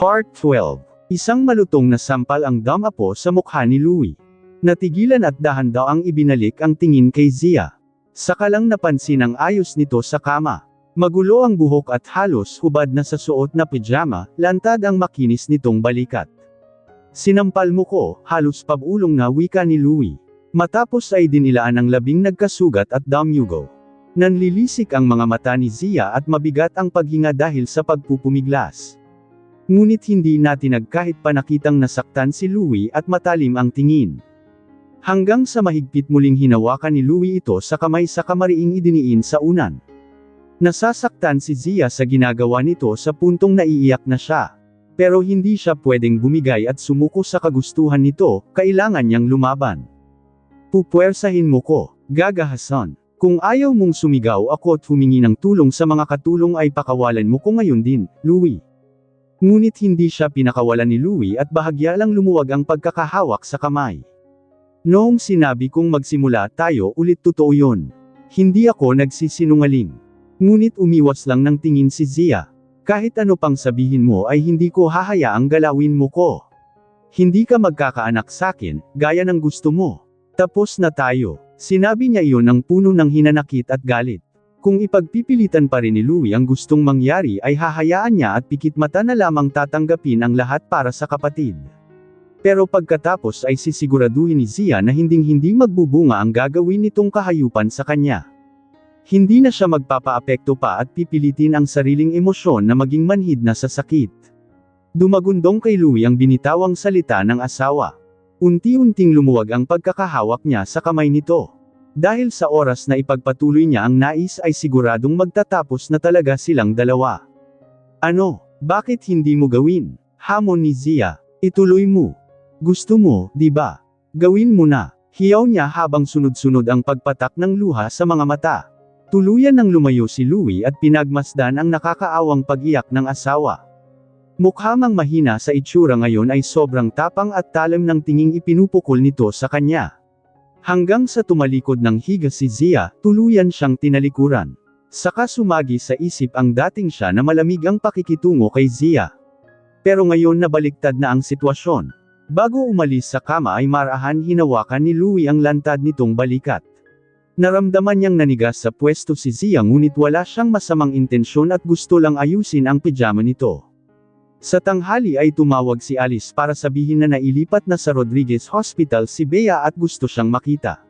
Part 12. Isang malutong na sampal ang damapo sa mukha ni Louie. Natigilan at dahan-daang ibinalik ang tingin kay Zia. Saka lang napansin ang ayos nito sa kama. Magulo ang buhok at halos hubad na sa suot na pijama, lantad ang makinis nitong balikat. Sinampal mo ko, halos pabulong na wika ni Louie. Matapos ay dinilaan ang labing nagkasugat at damyugo. Nanlilisik ang mga mata ni Zia at mabigat ang paghinga dahil sa pagpupumiglas. Ngunit hindi natinag kahit pa nakitang nasaktan si Louie at matalim ang tingin. Hanggang sa mahigpit muling hinawakan ni Louie ito sa kamay sa kamariing idiniin sa unan. Nasasaktan si Zia sa ginagawa nito sa puntong naiiyak na siya. Pero hindi siya pwedeng bumigay at sumuko sa kagustuhan nito, kailangan niyang lumaban. Pupuwersahin mo ko, gagahasan. Kung ayaw mong sumigaw ako at humingi ng tulong sa mga katulong ay pakawalan mo ko ngayon din, Louie. Ngunit hindi siya pinakawalan ni Louie at bahagya lang lumuwag ang pagkakahawak sa kamay. Noong sinabi kong magsimula tayo ulit totoo yon. Hindi ako nagsisinungaling. Ngunit umiwas lang ng tingin si Zia. Kahit ano pang sabihin mo ay hindi ko hahayaang galawin mo ko. Hindi ka magkakaanak sakin, gaya ng gusto mo. Tapos na tayo. Sinabi niya iyon ng puno ng hinanakit at galit. Kung ipagpipilitan pa rin ni Louie ang gustong mangyari ay hahayaan niya at pikit mata na lamang tatanggapin ang lahat para sa kapatid. Pero pagkatapos ay sisiguraduhin ni Zia na hinding-hindi magbubunga ang gagawin nitong kahayupan sa kanya. Hindi na siya magpapaapekto pa at pipilitin ang sariling emosyon na maging manhid na sa sakit. Dumagundong kay Louie ang binitawang salita ng asawa. Unti-unting lumuwag ang pagkakahawak niya sa kamay nito. Dahil sa oras na ipagpatuloy niya ang nais ay siguradong magtatapos na talaga silang dalawa. Ano, bakit hindi mo gawin? Hamon ni Zia. Ituloy mo. Gusto mo, di ba? Gawin mo na. Hiyaw niya habang sunod-sunod ang pagpatak ng luha sa mga mata. Tuluyan nang lumayo si Louie at pinagmasdan ang nakakaawang pag-iyak ng asawa. Mukha mang mahina sa itsura ngayon ay sobrang tapang at talim ng tinging ipinupukol nito sa kanya. Hanggang sa tumalikod ng higa si Zia, tuluyan siyang tinalikuran. Saka sumagi sa isip ang dating siya na malamig ang pakikitungo kay Zia. Pero ngayon nabaliktad na ang sitwasyon. Bago umalis sa kama ay marahan hinawakan ni Louie ang lantad nitong balikat. Naramdaman niyang nanigas sa pwesto si Zia ngunit wala siyang masamang intensyon at gusto lang ayusin ang pijama nito. Sa tanghali ay tumawag si Alice para sabihin na nailipat na sa Rodriguez Hospital si Bea at gusto siyang makita.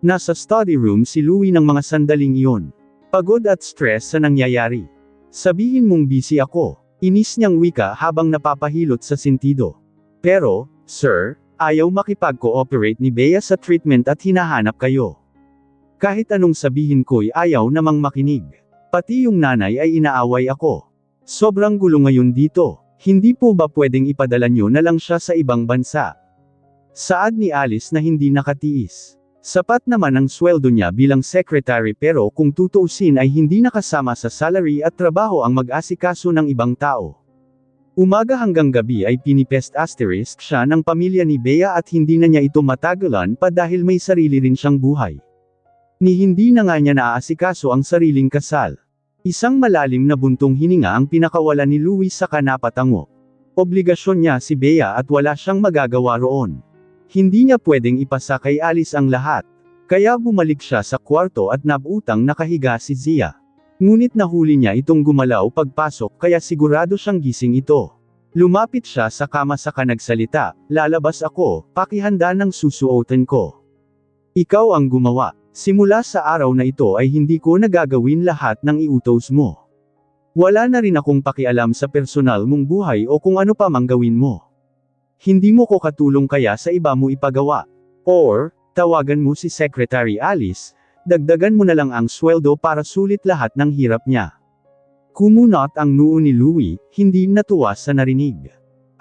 Nasa study room si Louie ng mga sandaling iyon. Pagod at stress sa nangyayari. Sabihin mong busy ako, inis niyang wika habang napapahilot sa sentido. Pero, sir, ayaw makipag-cooperate ni Bea sa treatment at hinahanap kayo. Kahit anong sabihin ko'y ayaw namang makinig. Pati yung nanay ay inaaway ako. Sobrang gulo ngayon dito. Hindi po ba pwedeng ipadala nyo na lang siya sa ibang bansa? Saad ni Alice na hindi nakatiis. Sapat naman ang sweldo niya bilang secretary pero kung tutuusin ay hindi nakasama sa salary at trabaho ang mag-asikaso ng ibang tao. Umaga hanggang gabi ay pinipest asterisk siya ng pamilya ni Bea at hindi na niya ito matagalan pa dahil may sarili rin siyang buhay. Ni hindi na nga niya naaasikaso ang sariling kasal. Isang malalim na buntong hininga ang pinakawalan ni Louie sa kanapatango. Obligasyon niya si Bea at wala siyang magagawa roon. Hindi niya pwedeng ipasa kay Alice ang lahat. Kaya bumalik siya sa kwarto at nabutang nakahiga si Zia. Ngunit nahuli niya itong gumalaw pagpasok kaya sigurado siyang gising ito. Lumapit siya sa kama saka nagsalita, lalabas ako, pakihanda ng susuotin ko. Ikaw ang gumawa. Simula sa araw na ito ay hindi ko nagagawin lahat ng iutos mo. Wala na rin akong pakialam sa personal mong buhay o kung ano pa mang gawin mo. Hindi mo ko katulong kaya sa iba mo ipagawa. Or, tawagan mo si Secretary Alice, dagdagan mo na lang ang sweldo para sulit lahat ng hirap niya. Kumunot ang noo ni Louie, hindi natuwa sa narinig.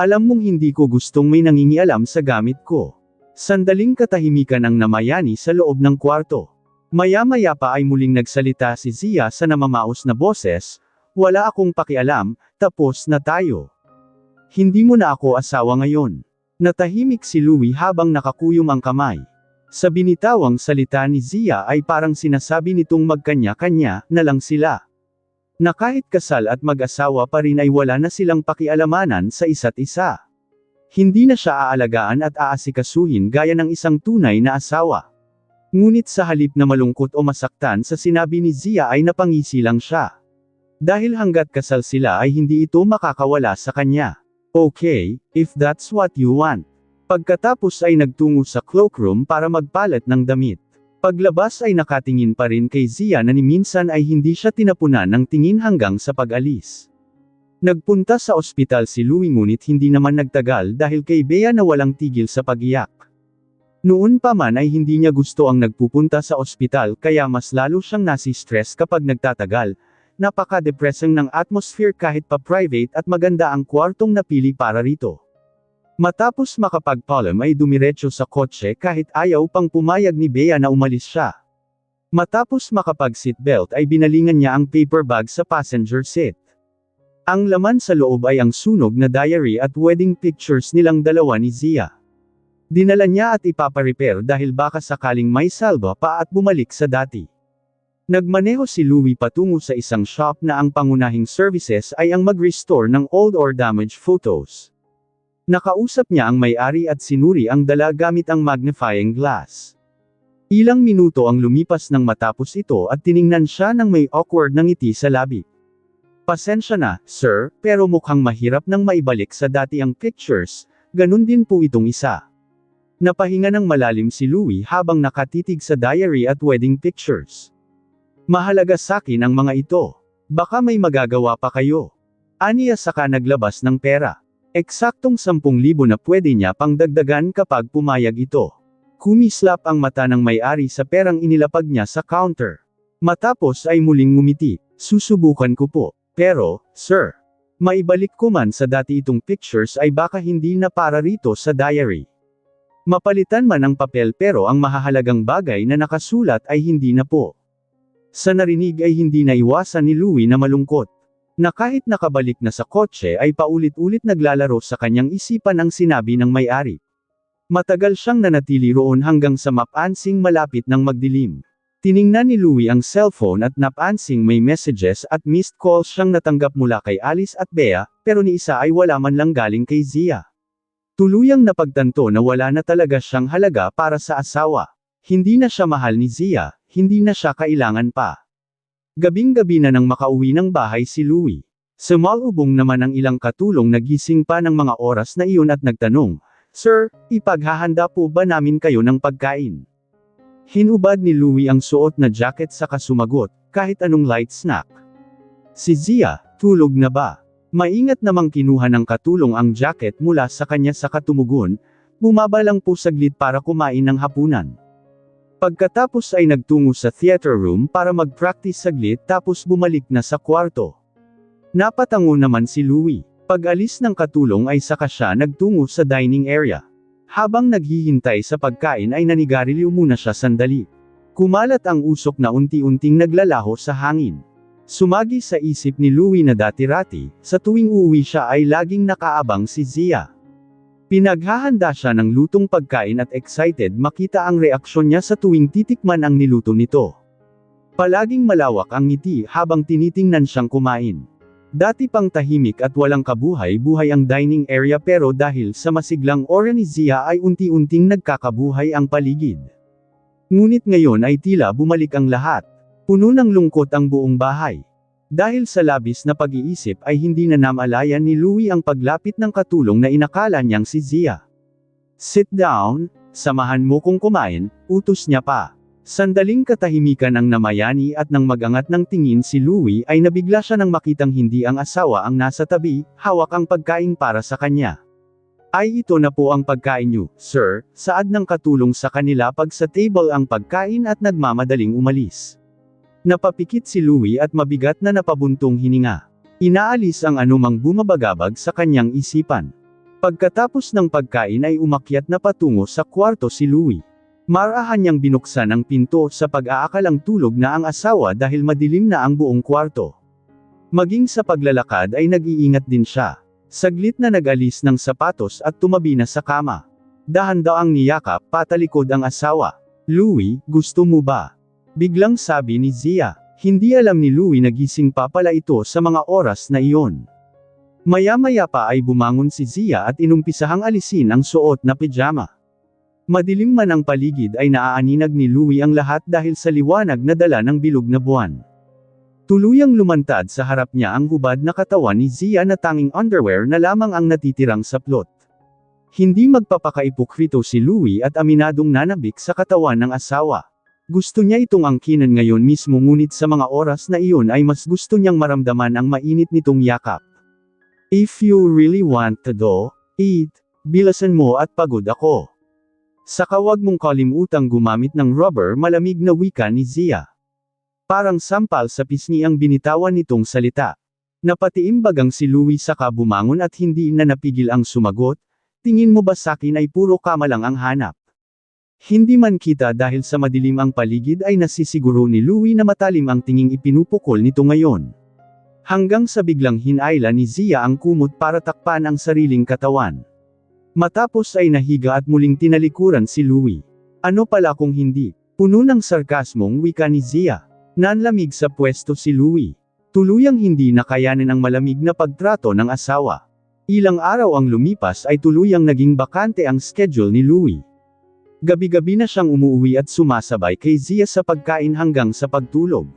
Alam mong hindi ko gustong may nangingialam sa gamit ko. Sandaling katahimikan ang namayani sa loob ng kwarto. Maya-maya pa ay muling nagsalita si Zia sa namamaos na boses, wala akong pakialam, tapos na tayo. Hindi mo na ako asawa ngayon. Natahimik si Louie habang nakakuyom ang kamay. Sa binitawang salita ni Zia ay parang sinasabi nitong magkanya-kanya na lang sila. Na kahit kasal at mag-asawa pa rin ay wala na silang pakialamanan sa isa't isa. Hindi na siya aalagaan at aasikasuhin gaya ng isang tunay na asawa. Ngunit sa halip na malungkot o masaktan sa sinabi ni Zia ay napangisi lang siya. Dahil hanggat kasal sila ay hindi ito makakawala sa kanya. Okay, if that's what you want. Pagkatapos ay nagtungo sa cloakroom para magpalit ng damit. Paglabas ay nakatingin pa rin kay Zia na ni minsan ay hindi siya tinapunan ng tingin hanggang sa pag-alis. Nagpunta sa ospital si Louie ngunit hindi naman nagtagal dahil kay Bea na walang tigil sa pag-iyak. Noon pa man ay hindi niya gusto ang nagpupunta sa ospital kaya mas lalo siyang nasi-stress kapag nagtatagal. Napaka-depressing ng atmosphere kahit pa private at maganda ang kwartong napili para rito. Matapos makapagpaalam ay dumiretso sa kotse kahit ayaw pang pumayag ni Bea na umalis siya. Matapos makapag-seatbelt ay binalingan niya ang paper bag sa passenger seat. Ang laman sa loob ay ang sunog na diary at wedding pictures nilang dalawa ni Zia. Dinala niya at ipaparepair dahil baka sakaling may salba pa at bumalik sa dati. Nagmaneho si Louie patungo sa isang shop na ang pangunahing services ay ang mag-restore ng old or damaged photos. Nakausap niya ang may-ari at sinuri ang dala gamit ang magnifying glass. Ilang minuto ang lumipas nang matapos ito at tiningnan siya ng may awkward na ngiti sa labi. Pasensya na, sir, pero mukhang mahirap nang maibalik sa dati ang pictures, ganun din po itong isa. Napahinga ng malalim si Louie habang nakatitig sa diary at wedding pictures. Mahalaga sakin ang mga ito. Baka may magagawa pa kayo. Aniya saka naglabas ng pera. Eksaktong 10,000 na pwede niya pang dagdagan kapag pumayag ito. Kumislap ang mata ng may-ari sa perang inilapag niya sa counter. Matapos ay muling ngumiti, susubukan ko po. Pero, sir, maibalik ko man sa dati itong pictures ay baka hindi na para rito sa diary. Mapalitan man ang papel pero ang mahahalagang bagay na nakasulat ay hindi na po. Sa narinig ay hindi naiwasan ni Louie na malungkot. Na kahit nakabalik na sa kotse ay paulit-ulit naglalaro sa kanyang isipan ang sinabi ng may-ari. Matagal siyang nanatili roon hanggang sa mapansing malapit ng magdilim. Tiningnan ni Louie ang cellphone at napansing may messages at missed calls siyang natanggap mula kay Alice at Bea, pero ni isa ay wala man lang galing kay Zia. Tuluyang napagtanto na wala na talaga siyang halaga para sa asawa. Hindi na siya mahal ni Zia, hindi na siya kailangan pa. Gabing-gabi na nang makauwi ng bahay si Louie. Sumalubong naman ang ilang katulong nagising pa ng mga oras na iyon at nagtanong, "Sir, ipaghahanda po ba namin kayo ng pagkain?" Hinubad ni Louie ang suot na jacket saka sumagot, "Kahit anong light snack." Si Zia, "Tulog na ba?" Maingat namang kinuha ng katulong ang jacket mula sa kanya saka tumugon, "Bumaba lang po saglit para kumain ng hapunan." Pagkatapos ay nagtungo sa theater room para mag-practice saglit tapos bumalik na sa kwarto. Napatango naman si Louie. Pag-alis ng katulong ay saka siya nagtungo sa dining area. Habang naghihintay sa pagkain ay nanigarilyo muna siya sandali. Kumalat ang usok na unti-unting naglalaho sa hangin. Sumagi sa isip ni Louie na dati-rati, sa tuwing uuwi siya ay laging nakaabang si Zia. Pinaghahanda siya ng lutong pagkain at excited makita ang reaksyon niya sa tuwing titikman ang niluto nito. Palaging malawak ang ngiti habang tinitingnan siyang kumain. Dati pang tahimik at walang kabuhay-buhay ang dining area pero dahil sa masiglang aura ni Zia ay unti-unting nagkakabuhay ang paligid. Ngunit ngayon ay tila bumalik ang lahat. Puno ng lungkot ang buong bahay. Dahil sa labis na pag-iisip ay hindi na namalayan ni Louie ang paglapit ng katulong na inakala niyang si Zia. "Sit down, samahan mo kong kumain," utos niya pa. Sandaling katahimikan ang namayani at nang magangat ng tingin si Louie ay nabigla siya nang makitang hindi ang asawa ang nasa tabi, hawak ang pagkain para sa kanya. "Ay ito na po ang pagkain niyo, sir," saad ng katulong sa kanila pag sa table ang pagkain at nagmamadaling umalis. Napapikit si Louie at mabigat na napabuntong hininga. Inaalis ang anumang bumabagabag sa kanyang isipan. Pagkatapos ng pagkain ay umakyat na patungo sa kwarto si Louie. Marahan niyang binuksan ang pinto sa pag-aakalang tulog na ang asawa dahil madilim na ang buong kwarto. Maging sa paglalakad ay nag-iingat din siya. Saglit na nag-alis ng sapatos at tumabi na sa kama. Dahan-daang niyakap patalikod ang asawa. "Louie, gusto mo ba?" Biglang sabi ni Zia. Hindi alam ni Louie na gising pa pala ito sa mga oras na iyon. Maya-maya pa ay bumangon si Zia at inumpisahang alisin ang suot na pijama. Madilim man ang paligid ay naaaninag ni Louie ang lahat dahil sa liwanag na dala ng bilog na buwan. Tuluyang lumantad sa harap niya ang hubad na katawan ni Zia na tanging underwear na lamang ang natitirang saplot. Hindi magpapakaipokrito si Louie at aminadong nanabik sa katawan ng asawa. Gusto niya itong angkinan ngayon mismo ngunit sa mga oras na iyon ay mas gusto niyang maramdaman ang mainit nitong yakap. If you really want to do, eat, bilasan mo at pagod ako. Saka wag mong kalimutang gumamit ng rubber malamig na wika ni Zia. Parang sampal sa pisngi ang binitawan nitong salita. Napatiimbagang si Louie saka bumangon at hindi na napigil ang sumagot, tingin mo ba sakin ay puro kama lang ang hanap? Hindi man kita dahil sa madilim ang paligid ay nasisiguro ni Louie na matalim ang tinging ipinupukol nito ngayon. Hanggang sa biglang hinayla ni Zia ang kumot para takpan ang sariling katawan. Matapos ay nahiga at muling tinalikuran si Louie. Ano pala kung hindi? Puno ng sarkasmong wika ni Zia. Nanlamig sa pwesto si Louie. Tuluyang hindi nakayanin ang malamig na pagtrato ng asawa. Ilang araw ang lumipas ay tuluyang naging bakante ang schedule ni Louie. Gabi-gabi na siyang umuwi at sumasabay kay Zia sa pagkain hanggang sa pagtulog.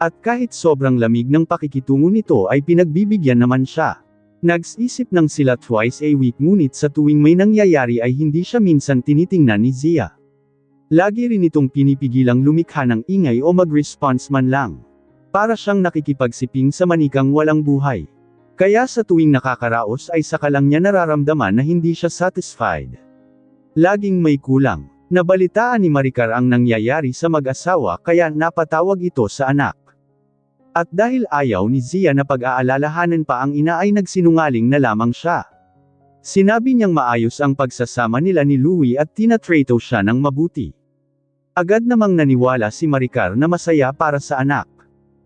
At kahit sobrang lamig ng pakikitungo nito ay pinagbibigyan naman siya. Nag-isip ng sila twice a week ngunit sa tuwing may nangyayari ay hindi siya minsan tinitingnan ni Zia. Lagi rin itong pinipigilang lumikha ng ingay o mag-response man lang. Para siyang nakikipagsiping sa manikang walang buhay. Kaya sa tuwing nakakaraos ay saka lang niya nararamdaman na hindi siya satisfied. Laging may kulang. Nabalitaan ni Maricar ang nangyayari sa mag-asawa kaya napatawag ito sa anak. At dahil ayaw ni Zia na pag-aalalahanan pa ang ina ay nagsinungaling na lamang siya. Sinabi niyang maayos ang pagsasama nila ni Louie at tinatrato siya ng mabuti. Agad namang naniwala si Maricar na masaya para sa anak.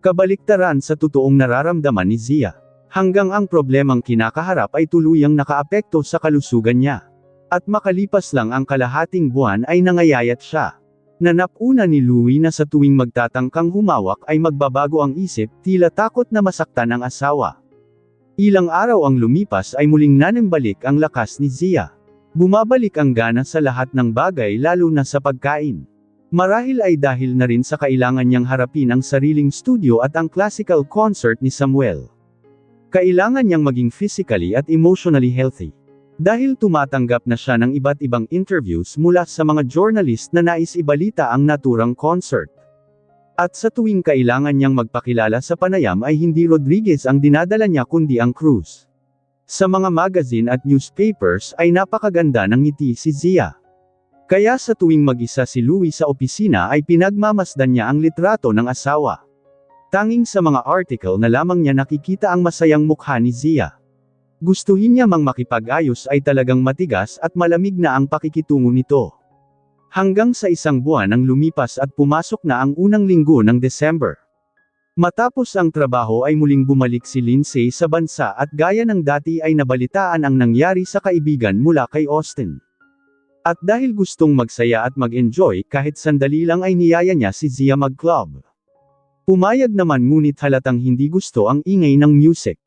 Kabaliktaran sa totoong nararamdaman ni Zia. Hanggang ang problemang kinakaharap ay tuluyang nakaapekto sa kalusugan niya. At makalipas lang ang kalahating buwan ay nangayayat siya. Nanapuna ni Louie na sa tuwing magtatangkang humawak ay magbabago ang isip, tila takot na masaktan ang asawa. Ilang araw ang lumipas ay muling nanembalik ang lakas ni Zia. Bumabalik ang gana sa lahat ng bagay lalo na sa pagkain. Marahil ay dahil na rin sa kailangan niyang harapin ang sariling studio at ang classical concert ni Samuel. Kailangan niyang maging physically at emotionally healthy. Dahil tumatanggap na siya ng iba't ibang interviews mula sa mga journalist na nais ibalita ang naturang concert. At sa tuwing kailangan niyang magpakilala sa panayam ay hindi Rodriguez ang dinadala niya kundi ang Cruz. Sa mga magazine at newspapers ay napakaganda ng ngiti si Zia. Kaya sa tuwing mag-isa si Louie sa opisina ay pinagmamasdan niya ang litrato ng asawa. Tanging sa mga article na lamang niya nakikita ang masayang mukha ni Zia. Gustuhin niya mang makipag-ayos ay talagang matigas at malamig na ang pakikitungo nito. Hanggang sa isang buwan ang lumipas at pumasok na ang unang linggo ng December. Matapos ang trabaho ay muling bumalik si Lindsay sa bansa at gaya ng dati ay nabalitaan ang nangyari sa kaibigan mula kay Austin. At dahil gustong magsaya at mag-enjoy kahit sandali lang ay niyaya niya si Zia mag-club. Pumayag naman ngunit halatang hindi gusto ang ingay ng music.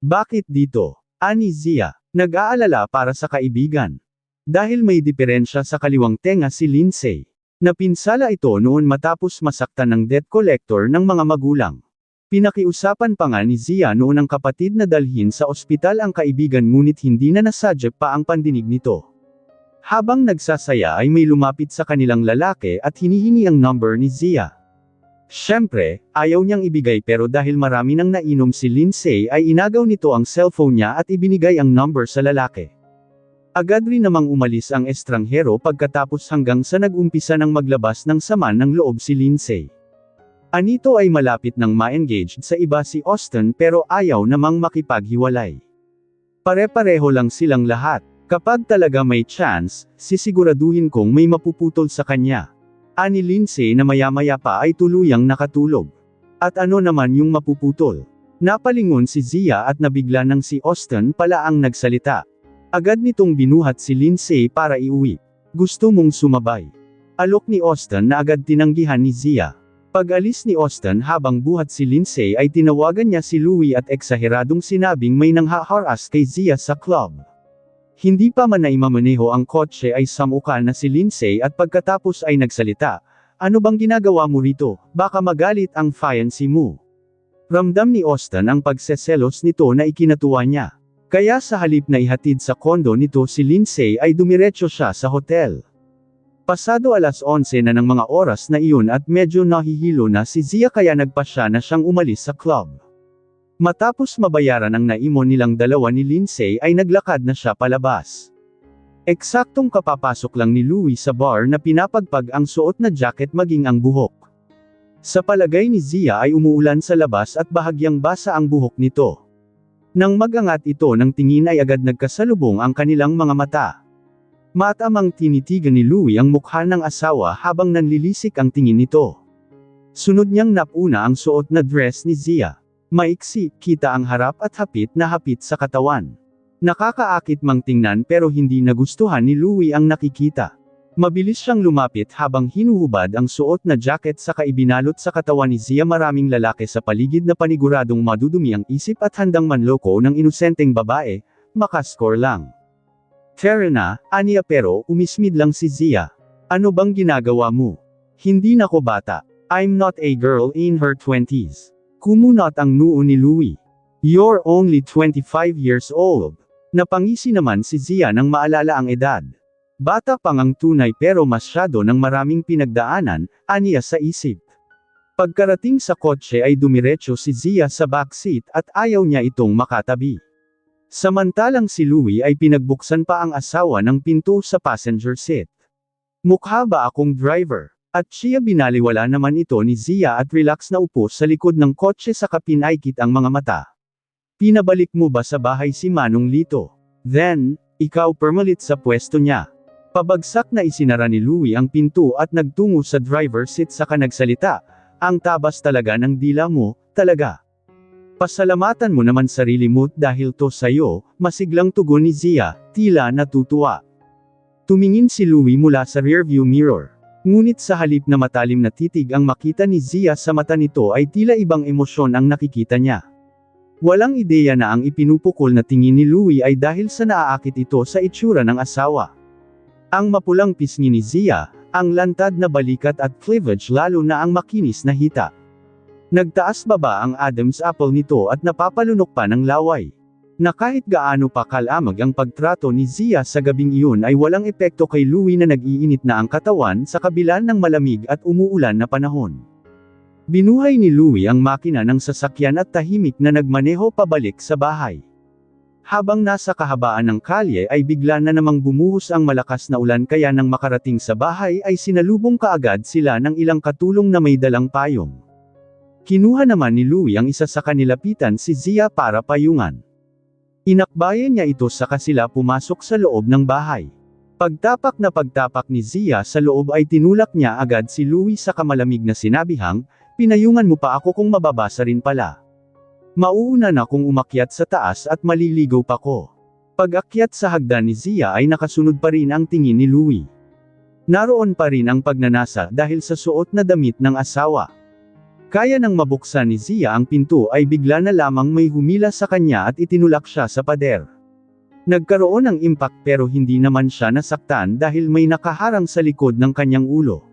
Bakit dito? Ani Zia, nag-aalala para sa kaibigan. Dahil may diferensya sa kaliwang tenga si Lindsay. Napinsala ito noon matapos masaktan ng debt collector ng mga magulang. Pinakiusapan pa nga ni Zia noon ang kapatid na dalhin sa ospital ang kaibigan ngunit hindi na nasadya pa ang pandinig nito. Habang nagsasaya ay may lumapit sa kanilang lalaki at hinihingi ang number ni Zia. Siyempre, ayaw niyang ibigay pero dahil marami nang nainom si Lindsay ay inagaw nito ang cellphone niya at ibinigay ang number sa lalaki. Agad rin namang umalis ang estranghero pagkatapos hanggang sa nag-umpisa ng maglabas ng sama ng loob si Lindsay. Anito ay malapit nang ma-engaged sa iba si Austin pero ayaw namang makipaghiwalay. Pare-pareho lang silang lahat. Kapag talaga may chance, sisiguraduhin kong may mapuputol sa kanya. Ani Lindsay na maya-maya pa ay tuluyang nakatulog. At ano naman yung mapuputol? Napalingon si Zia at nabigla nang si Austin pala ang nagsalita. Agad nitong binuhat si Lindsay para iuwi. Gusto mong sumabay? Alok ni Austin na agad tinanggihan ni Zia. Pag-alis ni Austin habang buhat si Lindsay ay tinawagan niya si Louie at eksaheradong sinabing may nanghaharas kay Zia sa club. Hindi pa man naimamaneho ang kotse ay samuka na si Lindsay at pagkatapos ay nagsalita, "Ano bang ginagawa mo rito? Baka magalit ang fiancé mo." Ramdam ni Austin ang pagseselos nito na ikinatuwa niya. Kaya sa halip na ihatid sa kondo nito si Lindsay ay dumiretso siya sa hotel. Pasado 11:00 na ng mga oras na iyon at medyo nahihilo na si Zia kaya nagpasya na siyang umalis sa club. Matapos mabayaran ang naimon nilang dalawa ni Lindsay ay naglakad na siya palabas. Eksaktong kapapasok lang ni Louie sa bar na pinapagpag ang suot na jacket maging ang buhok. Sa palagay ni Zia ay umuulan sa labas at bahagyang basa ang buhok nito. Nang magangat ito ng tingin ay agad nagkasalubong ang kanilang mga mata. Matamang tinitigan ni Louie ang mukha ng asawa habang nanlilisik ang tingin nito. Sunod niyang napuna ang suot na dress ni Zia. Maiksi, kita ang harap at hapit na hapit sa katawan. Nakakaakit mang tingnan pero hindi nagustuhan ni Louie ang nakikita. Mabilis siyang lumapit habang hinuhubad ang suot na jacket saka ibinalot sa katawan ni Zia. Maraming lalaki sa paligid na paniguradong madudumi ang isip at handang manloko ng inosenteng babae, makascore lang. "Tara na, aniya," pero umismid lang si Zia. "Ano bang ginagawa mo? Hindi na ko bata. I'm not a girl in her 20s. Kumunot ang noo ni Louie. "You're only 25 years old." Napangisi naman si Zia nang maalala ang edad. Bata pang ang tunay pero masyado ng maraming pinagdaanan, aniya sa isip. Pagkarating sa kotse ay dumiretso si Zia sa backseat at ayaw niya itong makatabi. Samantalang si Louie ay pinagbuksan pa ang asawa ng pinto sa passenger seat. "Mukha ba akong driver?" At siya binaliwala naman ito ni Zia at relax na upo sa likod ng kotse saka pinaikit ang mga mata. "Pinabalik mo ba sa bahay si Manong Lito? Then, ikaw permalit sa pwesto niya." Pabagsak na isinara ni Louie ang pinto at nagtungo sa driver seat saka nagsalita, "Ang tabas talaga ng dila mo, talaga. Pasalamatan mo naman sarili mo dahil to sayo," masiglang tugon ni Zia, tila natutuwa. Tumingin si Louie mula sa rearview mirror. Ngunit sa halip na matalim na titig ang makita ni Zia sa mata nito ay tila ibang emosyon ang nakikita niya. Walang ideya na ang ipinupukol na tingin ni Louie ay dahil sa naaakit ito sa itsura ng asawa. Ang mapulang pisngi ni Zia, ang lantad na balikat at cleavage lalo na ang makinis na hita. Nagtaas baba ang Adam's apple nito at napapalunok pa ng laway. Na kahit gaano pa kalamag ang pagtrato ni Zia sa gabing iyon ay walang epekto kay Louie na nag-iinit na ang katawan sa kabila ng malamig at umuulan na panahon. Binuhay ni Louie ang makina ng sasakyan at tahimik na nagmaneho pabalik sa bahay. Habang nasa kahabaan ng kalye ay bigla na namang bumuhos ang malakas na ulan kaya nang makarating sa bahay ay sinalubong kaagad sila ng ilang katulong na may dalang payong. Kinuha naman ni Louie ang isa sa kanilapitan si Zia para payungan. Inakbayan niya ito saka sila pumasok sa loob ng bahay. Pagtapak ni Zia sa loob ay tinulak niya agad si Louie sa kamalamig na sinabihang, "Pinayungan mo pa ako kung mababasa rin pala. Mauuna na kung umakyat sa taas at maliligaw pa ko." Pag-akyat sa hagdan ni Zia ay nakasunod pa rin ang tingin ni Louie. Naroon pa rin ang pagnanasa dahil sa suot na damit ng asawa. Kaya nang mabuksan ni Zia ang pinto ay bigla na lamang may humila sa kanya at itinulak siya sa pader. Nagkaroon ng impact pero hindi naman siya nasaktan dahil may nakaharang sa likod ng kanyang ulo.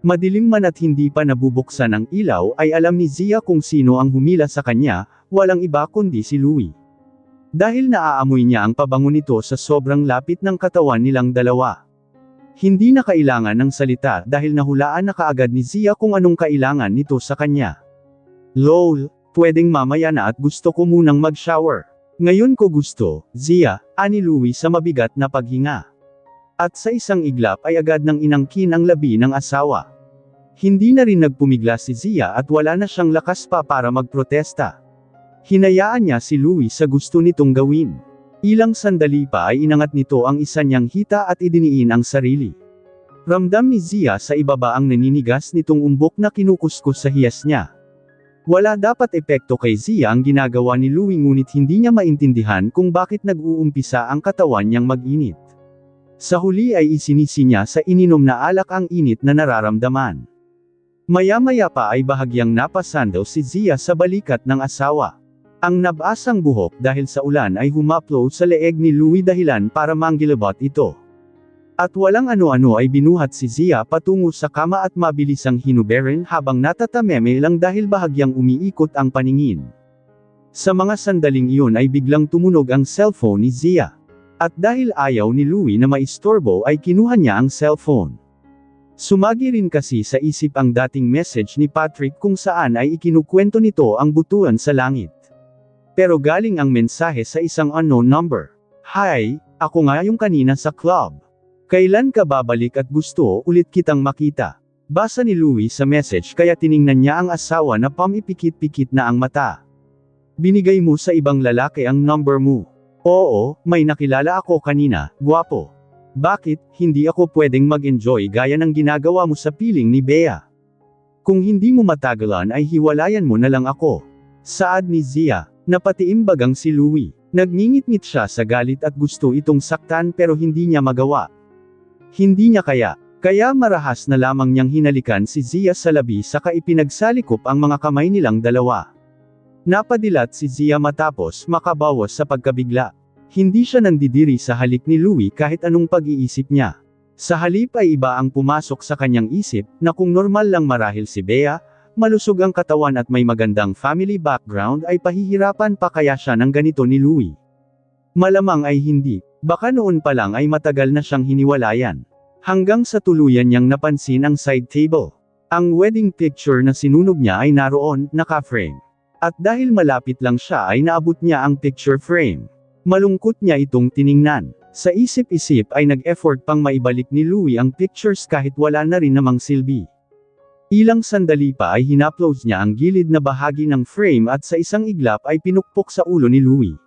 Madilim man at hindi pa nabubuksan ang ilaw ay alam ni Zia kung sino ang humila sa kanya, walang iba kundi si Louie. Dahil naaamoy niya ang pabango nito sa sobrang lapit ng katawan nilang dalawa. Hindi na kailangan ng salita dahil nahulaan na kaagad ni Zia kung anong kailangan nito sa kanya. "Lol, pwedeng mamaya na at gusto ko munang mag-shower." "Ngayon ko gusto, Zia," ani Louie sa mabigat na paghinga. At sa isang iglap ay agad nang inangkin ang labi ng asawa. Hindi na rin nagpumigla si Zia at wala na siyang lakas pa para magprotesta. Hinayaan niya si Louie sa gusto nitong gawin. Ilang sandali pa ay inangat nito ang isa niyang hita at idiniin ang sarili. Ramdam ni Zia sa ibaba ang naninigas nitong umbok na kinukuskus sa hiyas niya. Wala dapat epekto kay Zia ang ginagawa ni Louie ngunit hindi niya maintindihan kung bakit nag-uumpisa ang katawan niyang mag-init. Sa huli ay isinisi niya sa ininom na alak ang init na nararamdaman. Maya-maya pa ay bahagyang napasando si Zia sa balikat ng asawa. Ang nabasang buhok dahil sa ulan ay humaplo sa leeg ni Louie dahilan para manggilabot ito. At walang ano-ano ay binuhat si Zia patungo sa kama at mabilisang hinuberin habang natatameme lang dahil bahagyang umiikot ang paningin. Sa mga sandaling iyon ay biglang tumunog ang cellphone ni Zia. At dahil ayaw ni Louie na maistorbo ay kinuha niya ang cellphone. Sumagi rin kasi sa isip ang dating message ni Patrick kung saan ay ikinukwento nito ang butuan sa langit. Pero galing ang mensahe sa isang unknown number. Hi, ako nga yung kanina sa club. Kailan ka babalik at gusto ulit kitang makita? Basa ni Louie sa message kaya tiningnan niya ang asawa na pamipikit-pikit na ang mata. Binigay mo sa ibang lalaki ang number mo. Oo, may nakilala ako kanina, gwapo. Bakit, hindi ako pwedeng mag-enjoy gaya ng ginagawa mo sa piling ni Bea? Kung hindi mo matagalan ay hiwalayan mo na lang ako. Saad ni Zia, napatiimbagang si Louie. Nagngingit-ngit siya sa galit at gusto itong saktan pero hindi niya magawa. Hindi niya kaya marahas na lamang niyang hinalikan si Zia sa labi saka ipinagsalikop ang mga kamay nilang dalawa. Napadilat si Zia matapos makabawas sa pagkabigla. Hindi siya nandidiri sa halik ni Louie kahit anong pag-iisip niya. Sa halip ay iba ang pumasok sa kanyang isip, na kung normal lang marahil si Bea, malusog ang katawan at may magandang family background ay pahihirapan pa kaya siya ng ganito ni Louie. Malamang ay hindi, baka noon pa lang ay matagal na siyang hiniwalayan. Hanggang sa tuluyan niyang napansin ang side table. Ang wedding picture na sinunog niya ay naroon, naka-frame. At dahil malapit lang siya ay naabot niya ang picture frame. Malungkot niya itong tiningnan. Sa isip-isip ay nag-effort pang maibalik ni Louie ang pictures kahit wala na rin namang silbi. Ilang sandali pa ay hinapload niya ang gilid na bahagi ng frame at sa isang iglap ay pinukpok sa ulo ni Louie.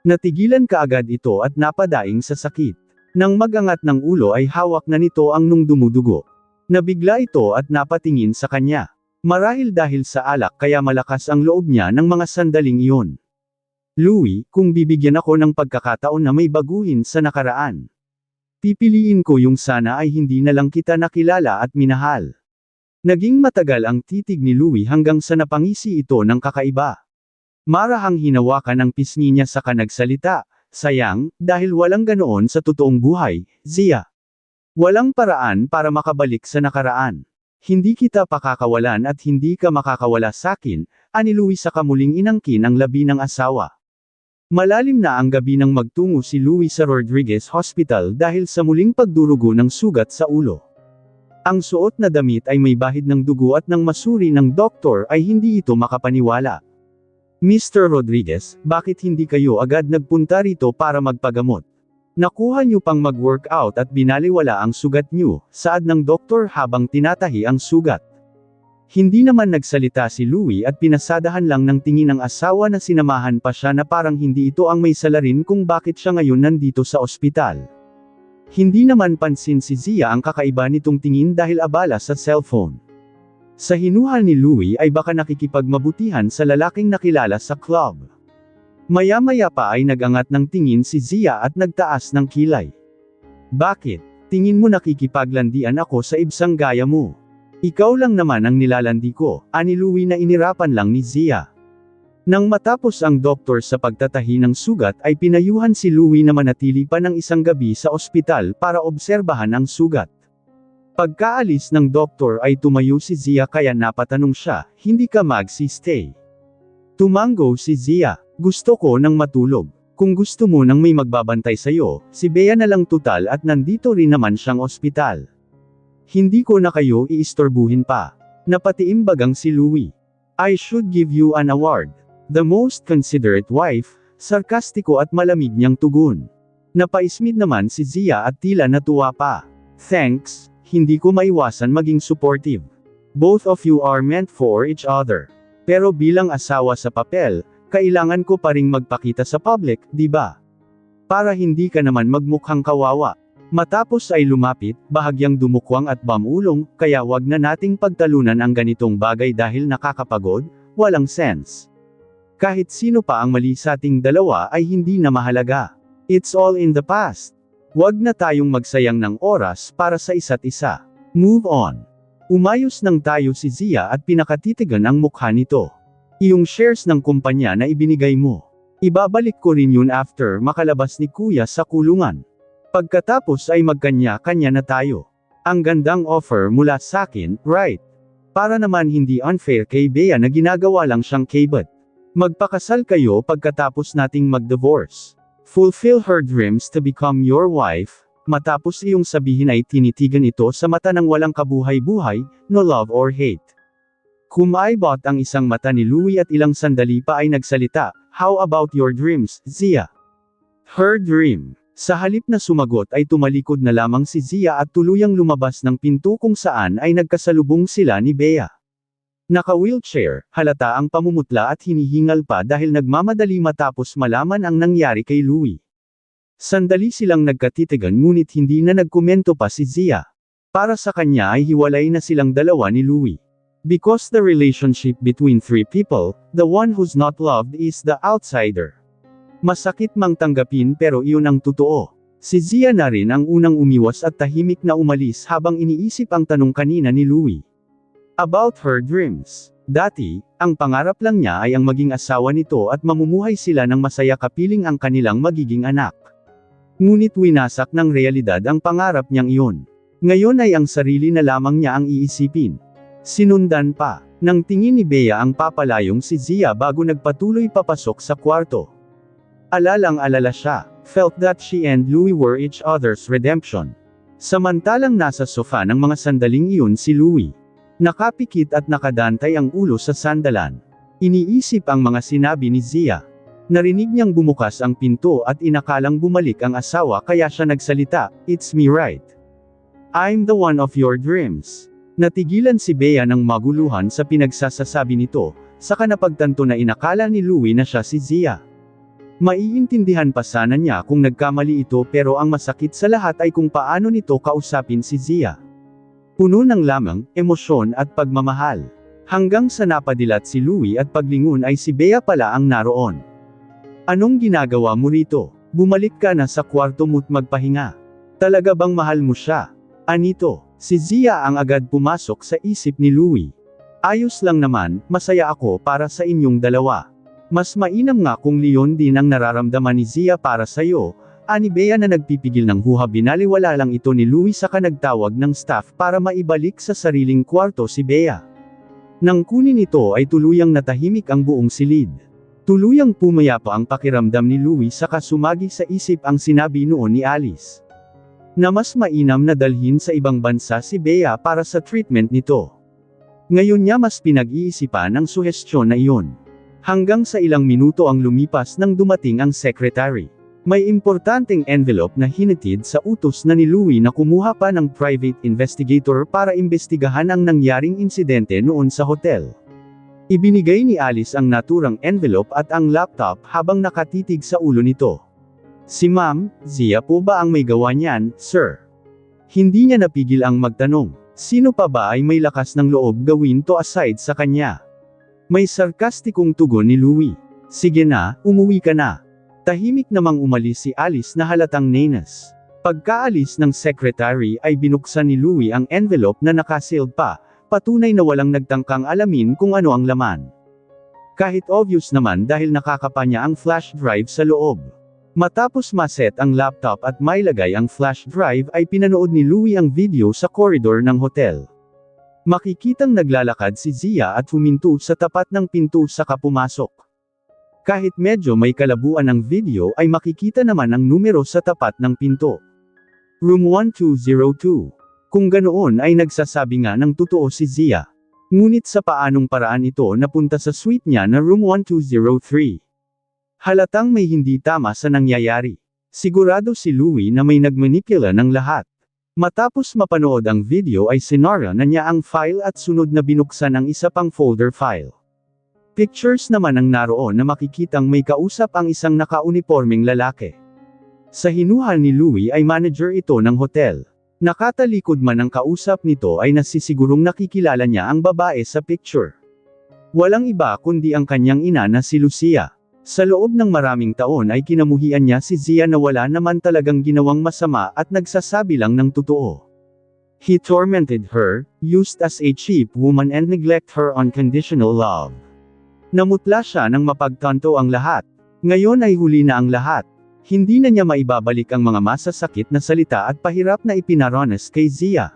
Natigilan kaagad ito at napadaing sa sakit. Nang magangat ng ulo ay hawak na nito ang nung dumudugo. Nabigla ito at napatingin sa kanya. Marahil dahil sa alak kaya malakas ang loob niya ng mga sandaling iyon. Louie, kung bibigyan ako ng pagkakataon na may baguhin sa nakaraan. Pipiliin ko yung sana ay hindi na lang kita nakilala at minahal. Naging matagal ang titig ni Louie hanggang sa napangisi ito ng kakaiba. Marahang hinawakan ang pisngi niya saka nagsalita, sayang, dahil walang ganoon sa totoong buhay, Zia. Walang paraan para makabalik sa nakaraan. Hindi kita pakakawalan at hindi ka makakawala sakin, ani Louie sa kamuling inangkin ang labi ng asawa. Malalim na ang gabi nang magtungo si Louie sa Rodriguez Hospital dahil sa muling pagdurugo ng sugat sa ulo. Ang suot na damit ay may bahid ng dugo at nang masuri ng doktor ay hindi ito makapaniwala. Mr. Rodriguez, bakit hindi kayo agad nagpunta rito para magpagamot? Nakuha niyo pang mag-workout at binaliwala ang sugat niyo, saad ng doktor habang tinatahi ang sugat. Hindi naman nagsalita si Louie at pinasadahan lang ng tingin ng asawa na sinamahan pa siya na parang hindi ito ang may salarin kung bakit siya ngayon nandito sa ospital. Hindi naman pansin si Zia ang kakaiba nitong tingin dahil abala sa cellphone. Sa hinuhal ni Louie ay baka nakikipagmabutihan sa lalaking nakilala sa club. Maya-maya pa ay nagangat ng tingin si Zia at nagtaas ng kilay. Bakit? Tingin mo nakikipaglandian ako sa ibsang gaya mo? Ikaw lang naman ang nilalandi ko, ani Louie na inirapan lang ni Zia. Nang matapos ang doktor sa pagtatahi ng sugat ay pinayuhan si Louie na manatili pa ng isang gabi sa ospital para obserbahan ang sugat. Pagkaalis ng doktor ay tumayo si Zia kaya napatanong siya, hindi ka magsi-stay? Tumango si Zia, gusto ko nang matulog. Kung gusto mo nang may magbabantay sa'yo, si Bea na lang tutal at nandito rin naman siyang ospital. Hindi ko na kayo iistorbuhin pa. Napatiimbagang si Louie. I should give you an award. The most considerate wife, sarkastiko at malamig niyang tugon. Napaismid naman si Zia at tila natuwa pa. Thanks, hindi ko maiwasan maging supportive. Both of you are meant for each other. Pero bilang asawa sa papel, kailangan ko pa ring magpakita sa public, di ba? Para hindi ka naman magmukhang kawawa. Matapos ay lumapit, bahagyang dumukwang at bamulong, kaya wag na nating pagtalunan ang ganitong bagay dahil nakakapagod, walang sense. Kahit sino pa ang mali sa ating dalawa ay hindi na mahalaga. It's all in the past. Wag na tayong magsayang ng oras para sa isa't isa. Move on. Umayos nang tayo si Zia at pinakatitigan ang mukha nito. Iyong shares ng kumpanya na ibinigay mo. Ibabalik ko rin yun after makalabas ni Kuya sa kulungan. Pagkatapos ay magkanya-kanya na tayo. Ang gandang offer mula sakin, right? Para naman hindi unfair kay Bea na ginagawa lang siyang kabit. Magpakasal kayo pagkatapos nating mag-divorce. Fulfill her dreams to become your wife. Matapos iyong sabihin ay tinitigan ito sa mata ng walang kabuhay-buhay, no love or hate. Kumaibot ang isang mata ni Louie at ilang sandali pa ay nagsalita, "How about your dreams, Zia?" Her dream. Sa halip na sumagot ay tumalikod na lamang si Zia at tuluyang lumabas ng pinto kung saan ay nagkasalubong sila ni Bea. Naka-wheelchair, halata ang pamumutla at hinihingal pa dahil nagmamadali matapos malaman ang nangyari kay Louie. Sandali silang nagkatitigan ngunit hindi na nagkomento pa si Zia. Para sa kanya ay hiwalay na silang dalawa ni Louie. Because the relationship between three people, the one who's not loved is the outsider. Masakit mang tanggapin pero iyon ang totoo. Si Zia na rin ang unang umiwas at tahimik na umalis habang iniisip ang tanong kanina ni Louie. About her dreams. Dati, ang pangarap lang niya ay ang maging asawa nito at mamumuhay sila ng masaya kapiling ang kanilang magiging anak. Ngunit winasak ng realidad ang pangarap niyang iyon. Ngayon ay ang sarili na lamang niya ang iisipin. Sinundan pa, ng tingin ni Bea ang papalayong si Zia bago nagpatuloy papasok sa kwarto. Alalang-alala siya, felt that she and Louie were each other's redemption. Samantalang nasa sofa ng mga sandaling iyon si Louie. Nakapikit at nakadantay ang ulo sa sandalan. Iniisip ang mga sinabi ni Zia. Narinig niyang bumukas ang pinto at inakalang bumalik ang asawa kaya siya nagsalita, "It's me right. I'm the one of your dreams." Natigilan si Bea ng maguluhan sa pinagsasasabi nito, saka napagtanto na inakala ni Louie na siya si Zia. Maiintindihan pa sana niya kung nagkamali ito pero ang masakit sa lahat ay kung paano nito kausapin si Zia. Puno ng lamang, emosyon at pagmamahal. Hanggang sa napadilat si Louie at paglingon ay si Bea pala ang naroon. "Anong ginagawa mo rito? Bumalik ka na sa kwarto mo't magpahinga. Talaga bang mahal mo siya?" Anito, si Zia ang agad pumasok sa isip ni Louie. "Ayos lang naman, masaya ako para sa inyong dalawa. Mas mainam nga kung leon din ang nararamdaman ni Zia para sa'yo." Ani Bea na nagpipigil ng huha binaliwala lang ito ni Louie saka nagtawag ng staff para maibalik sa sariling kwarto si Bea. Nang kunin ito ay tuluyang natahimik ang buong silid. Tuluyang pumayapa ang pakiramdam ni Louie saka sumagi sa isip ang sinabi noon ni Alice. Na mas mainam na dalhin sa ibang bansa si Bea para sa treatment nito. Ngayon niya mas pinag-iisipan ang suhestyon na iyon. Hanggang sa ilang minuto ang lumipas nang dumating ang secretary. May importanteng envelope na hinatid sa utos na ni Louie na kumuha pa ng private investigator para imbestigahan ang nangyaring insidente noon sa hotel. Ibinigay ni Alice ang naturang envelope at ang laptop habang nakatitig sa ulo nito. "Si Ma'am, Zia po ba ang may gawa niyan, sir?" Hindi niya napigil ang magtanong. Sino pa ba ay may lakas ng loob gawin to aside sa kanya? May sarkastikong tugon ni Louie. "Sige na, umuwi ka na." Tahimik namang umalis si Alice na halatang nenas. Pagkaalis ng secretary ay binuksan ni Louie ang envelope na nakasealed pa, patunay na walang nagtangkang alamin kung ano ang laman. Kahit obvious naman dahil nakakapa niya ang flash drive sa loob. Matapos maset ang laptop at mailagay ang flash drive ay pinanood ni Louie ang video sa koridor ng hotel. Makikitang naglalakad si Zia at huminto sa tapat ng pinto saka pumasok. Kahit medyo may kalabuan ang video ay makikita naman ang numero sa tapat ng pinto. Room 1202. Kung ganoon ay nagsasabi nga ng totoo si Zia. Ngunit sa paanong paraan ito napunta sa suite niya na room 1203. Halatang may hindi tama sa nangyayari. Sigurado si Louie na may nagmanipula ng lahat. Matapos mapanood ang video ay sinara na niya ang file at sunod na binuksan ang isa pang folder file. Pictures naman ang naroon na makikitang may kausap ang isang naka-unipormeng lalaki. Sa hinuhal ni Louie ay manager ito ng hotel. Nakatalikod man ang kausap nito ay nasisigurong nakikilala niya ang babae sa picture. Walang iba kundi ang kanyang ina na si Lucia. Sa loob ng maraming taon ay kinamuhian niya si Zia na wala naman talagang ginawang masama at nagsasabi lang ng totoo. He tormented her, used as a cheap woman and neglect her unconditional love. Namutla siya nang mapagtanto ang lahat. Ngayon ay huli na ang lahat. Hindi na niya maibabalik ang mga masasakit na salita at pahirap na ipinaranas kay Zia.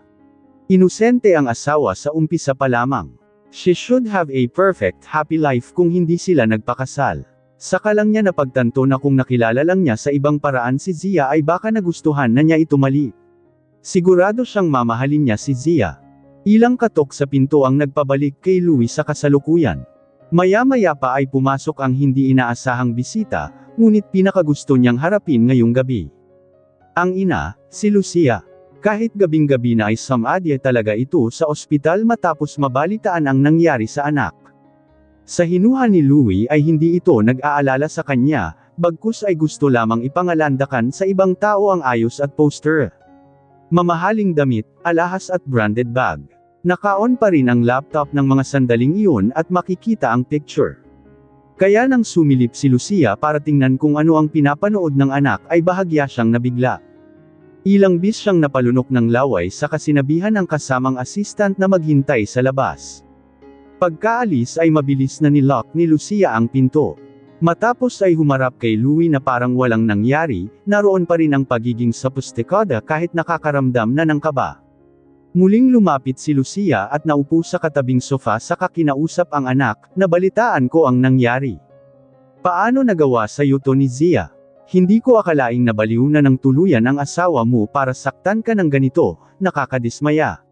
Inosente ang asawa sa umpisa pa lamang. She should have a perfect happy life kung hindi sila nagpakasal. Saka lang niya napagtanto na kung nakilala lang niya sa ibang paraan si Zia ay baka nagustuhan na niya ito mali. Sigurado siyang mamahalin niya si Zia. Ilang katok sa pinto ang nagpabalik kay Louie sa kasalukuyan. Maya-maya pa ay pumasok ang hindi inaasahang bisita, ngunit pinakagusto niyang harapin ngayong gabi. Ang ina, si Lucia. Kahit gabing-gabi na ay samadya talaga ito sa ospital matapos mabalitaan ang nangyari sa anak. Sa hinuha ni Louie ay hindi ito nag-aalala sa kanya, bagkus ay gusto lamang ipangalandakan sa ibang tao ang ayos at poster. Mamahaling damit, alahas at branded bag. Naka-on pa rin ang laptop ng mga sandaling iyon at makikita ang picture. Kaya nang sumilip si Lucia para tingnan kung ano ang pinapanood ng anak ay bahagya siyang nabigla. Ilang bis siyang napalunok ng laway sa kasinabihan ng kasamang assistant na maghintay sa labas. Pagkaalis ay mabilis na nilock ni Lucia ang pinto. Matapos ay humarap kay Louie na parang walang nangyari, naroon pa rin ang pagiging sophisticada kahit nakakaramdam na ng kaba. Muling lumapit si Lucia at naupo sa katabing sofa saka kinausap ang anak, nabalitaan ko ang nangyari. Paano nagawa sa iyo to ni Zia? Hindi ko akalaing nabaliw na ng tuluyan ang asawa mo para saktan ka ng ganito, nakakadismaya.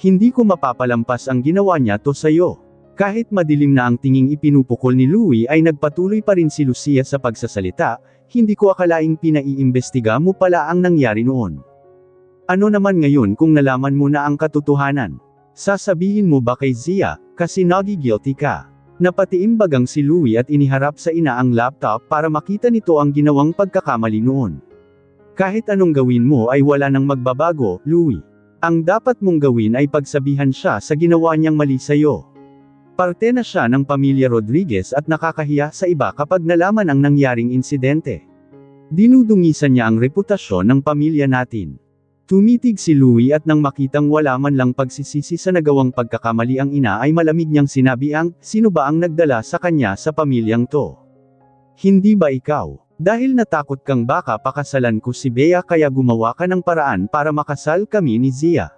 Hindi ko mapapalampas ang ginawa niya to sayo. Kahit madilim na ang tinging ipinupukol ni Louie ay nagpatuloy pa rin si Lucia sa pagsasalita, hindi ko akalaing pinaiimbestiga mo pala ang nangyari noon. Ano naman ngayon kung nalaman mo na ang katotohanan? Sasabihin mo ba kay Zia, kasi nagi-guilty ka? Napatiimbagang si Louie at iniharap sa ina ang laptop para makita nito ang ginawang pagkakamali noon. Kahit anong gawin mo ay wala nang magbabago, Louie. Ang dapat mong gawin ay pagsabihan siya sa ginawa niyang mali sa'yo. Parte na siya ng pamilya Rodriguez at nakakahiya sa iba kapag nalaman ang nangyaring insidente. Dinudungisan niya ang reputasyon ng pamilya natin. Tumitig si Louie at nang makitang wala man lang pagsisisi sa nagawang pagkakamali ang ina ay malamig niyang sinabi sino ba ang nagdala sa kanya sa pamilyang to? Hindi ba ikaw? Dahil natakot kang baka pakasalan ko si Bea kaya gumawa ka ng paraan para makasal kami ni Zia.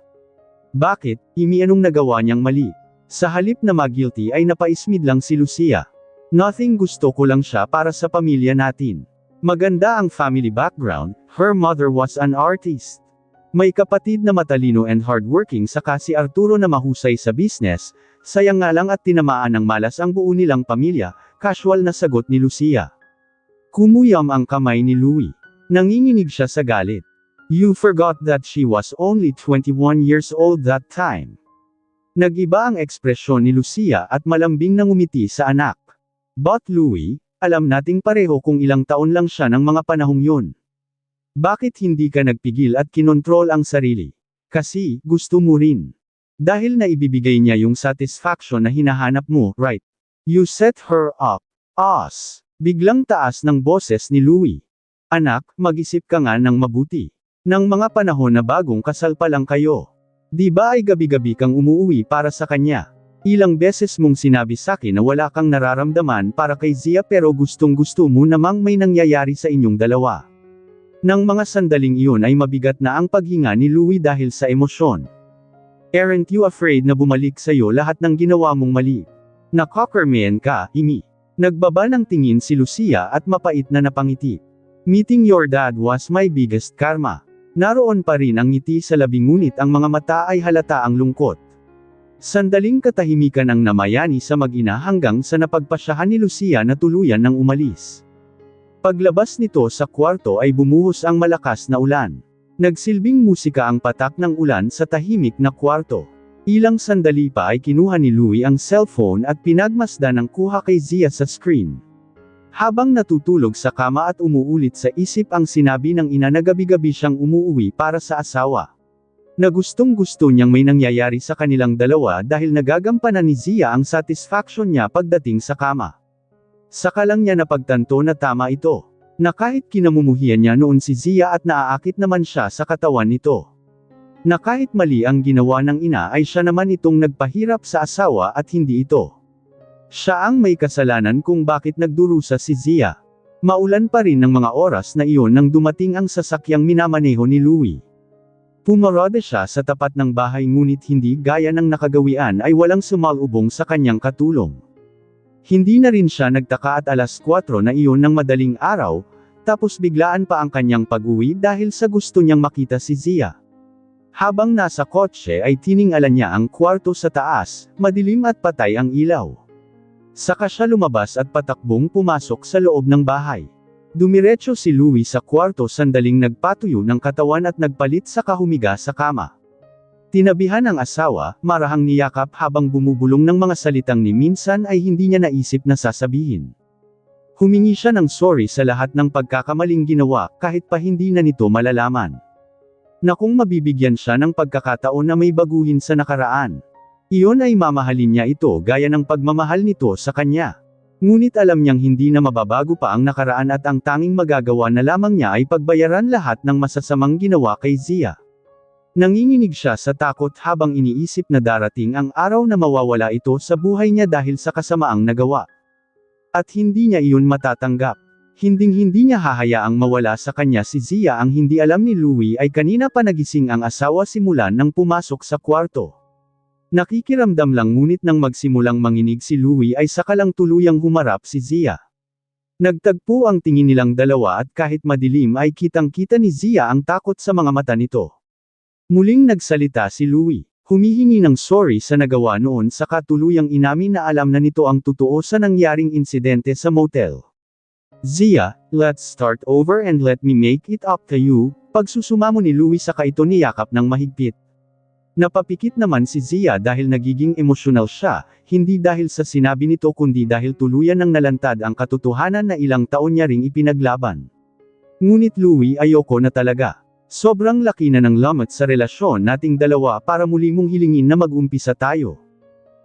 Bakit, anong nagawa niyang mali? Sa halip na mag-guilty ay napaismid lang si Lucia. Nothing, gusto ko lang siya para sa pamilya natin. Maganda ang family background, her mother was an artist. May kapatid na matalino and hardworking saka si Arturo na mahusay sa business, sayang nga lang at tinamaan ng malas ang buo nilang pamilya, casual na sagot ni Lucia. Kumuyam ang kamay ni Louie. Nanginginig siya sa galit. You forgot that she was only 21 years old that time. Nag-iba ang ekspresyon ni Lucia at malambing na ngumiti sa anak. But Louie, alam nating pareho kung ilang taon lang siya ng mga panahong yun. Bakit hindi ka nagpigil at kinontrol ang sarili? Kasi, gusto mo rin. Dahil na ibibigay niya yung satisfaction na hinahanap mo, right? You set her up. Us. Biglang taas ng boses ni Louie. Anak, mag-isip ka nga ng mabuti. Nang mga panahon na bagong kasal pa lang kayo. Di ba ay gabi-gabi kang umuwi para sa kanya? Ilang beses mong sinabi sa'kin na wala kang nararamdaman para kay Zia pero gustong-gusto mo namang may nangyayari sa inyong dalawa. Nang mga sandaling iyon ay mabigat na ang paghinga ni Louie dahil sa emosyon. Aren't you afraid na bumalik sa'yo lahat ng ginawa mong mali? Nakockerman ka, Imi. Nagbaba ng tingin si Lucia at mapait na napangiti. Meeting your dad was my biggest karma. Naroon pa rin ang ngiti sa labi ngunit ang mga mata ay halata ang lungkot. Sandaling katahimikan ang namayani sa mag-ina hanggang sa napagpasyahan ni Lucia na tuluyan ng umalis. Paglabas nito sa kwarto ay bumuhos ang malakas na ulan. Nagsilbing musika ang patak ng ulan sa tahimik na kwarto. Ilang sandali pa ay kinuha ni Louie ang cellphone at pinagmasdan ang kuha kay Zia sa screen. Habang natutulog sa kama at umuulit sa isip ang sinabi ng ina na gabi-gabi siyang umuuwi para sa asawa. Na gustong-gusto niyang may nangyayari sa kanilang dalawa dahil nagagampanan ni Zia ang satisfaction niya pagdating sa kama. Saka lang niya napagtanto na tama ito. Na kahit kinamumuhian niya noon si Zia at naaakit naman siya sa katawan nito. Na kahit mali ang ginawa ng ina ay siya naman itong nagpahirap sa asawa at hindi ito. Siya ang may kasalanan kung bakit nagdurusa si Zia. Maulan pa rin ng mga oras na iyon nang dumating ang sasakyang minamaneho ni Louie. Pumarada siya sa tapat ng bahay ngunit hindi gaya ng nakagawian ay walang sumalubong sa kanyang katulong. Hindi na rin siya nagtaka at alas 4 na iyon ng madaling araw, tapos biglaan pa ang kanyang pag-uwi dahil sa gusto niyang makita si Zia. Habang nasa kotse ay tiningalan niya ang kwarto sa taas, madilim at patay ang ilaw. Saka siya lumabas at patakbong pumasok sa loob ng bahay. Dumiretso si Louie sa kwarto sandaling nagpatuyo ng katawan at nagpalit sa kahumiga sa kama. Tinabihan ang asawa, marahang niyakap habang bumubulong ng mga salitang ni minsan ay hindi niya naisip na sasabihin. Humingi siya ng sorry sa lahat ng pagkakamaling ginawa kahit pa hindi na nito malalaman. Na kung mabibigyan siya ng pagkakataon na may baguhin sa nakaraan, iyon ay mamahalin niya ito gaya ng pagmamahal nito sa kanya. Ngunit alam niyang hindi na mababago pa ang nakaraan at ang tanging magagawa na lamang niya ay pagbayaran lahat ng masasamang ginawa kay Zia. Nanginginig siya sa takot habang iniisip na darating ang araw na mawawala ito sa buhay niya dahil sa kasamaang nagawa. At hindi niya iyon matatanggap. Hinding-hindi niya hahayaang mawala sa kanya si Zia. Ang hindi alam ni Louie ay kanina pa nagising ang asawa simula nang pumasok sa kwarto. Nakikiramdam lang ngunit nang magsimulang manginig si Louie ay sakalang tuluyang humarap si Zia. Nagtagpo ang tingin nilang dalawa at kahit madilim ay kitang-kita ni Zia ang takot sa mga mata nito. Muling nagsalita si Louie. Humihingi ng sorry sa nagawa noon saka tuluyang inamin na alam na nito ang totoo sa nangyaring insidente sa motel. Zia, let's start over and let me make it up to you, pagsusumamo ni Louie saka ito niyakap ng mahigpit. Napapikit naman si Zia dahil nagiging emosyonal siya, hindi dahil sa sinabi nito kundi dahil tuluyan nang nalantad ang katotohanan na ilang taon niya ring ipinaglaban. Ngunit Louie ayoko na talaga. Sobrang laki na ng lamot sa relasyon nating dalawa para muli mong hilingin na mag-umpisa tayo.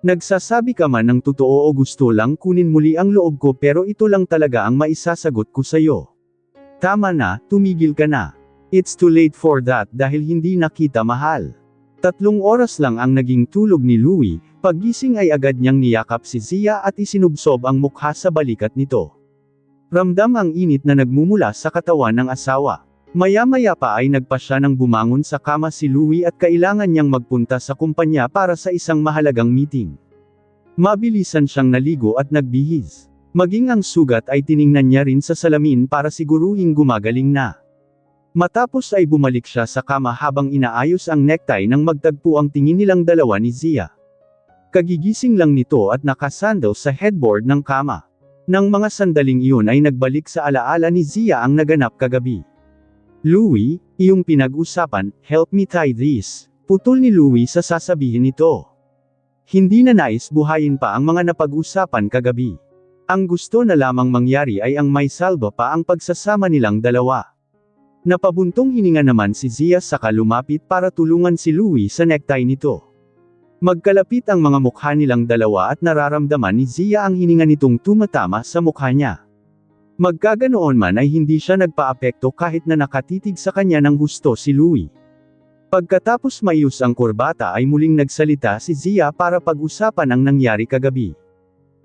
Nagsasabi ka man ng totoo o gusto lang kunin muli ang loob ko pero ito lang talaga ang maisasagot ko sa'yo. Tama na, tumigil ka na. It's too late for that dahil hindi na kita mahal. 3 oras lang ang naging tulog ni Louie, paggising ay agad niyang niyakap si Zia at isinubsob ang mukha sa balikat nito. Ramdam ang init na nagmumula sa katawan ng asawa. Maya-maya pa ay nagpa siya ng bumangon sa kama si Louie at kailangan niyang magpunta sa kumpanya para sa isang mahalagang meeting. Mabilisan siyang naligo at nagbihis. Maging ang sugat ay tiningnan niya rin sa salamin para siguruhing gumagaling na. Matapos ay bumalik siya sa kama habang inaayos ang necktie nang magtagpo ang tingin nilang dalawa ni Zia. Kagigising lang nito at nakasandal sa headboard ng kama. Nang mga sandaling iyon ay nagbalik sa alaala ni Zia ang naganap kagabi. Louie, iyong pinag-usapan, help me tie this. Putol ni Louie sa sasabihin nito. Hindi na nais buhayin pa ang mga napag-usapan kagabi. Ang gusto na lamang mangyari ay ang may salba pa ang pagsasama nilang dalawa. Napabuntong hininga naman si Zia saka lumapit para tulungan si Louie sa necktie nito. Magkalapit ang mga mukha nilang dalawa at nararamdaman ni Zia ang hininga nitong tumatama sa mukha niya. Magkaganoon man ay hindi siya nagpaapekto kahit na nakatitig sa kanya ng husto si Louie. Pagkatapos maayos ang kurbata ay muling nagsalita si Zia para pag-usapan ang nangyari kagabi.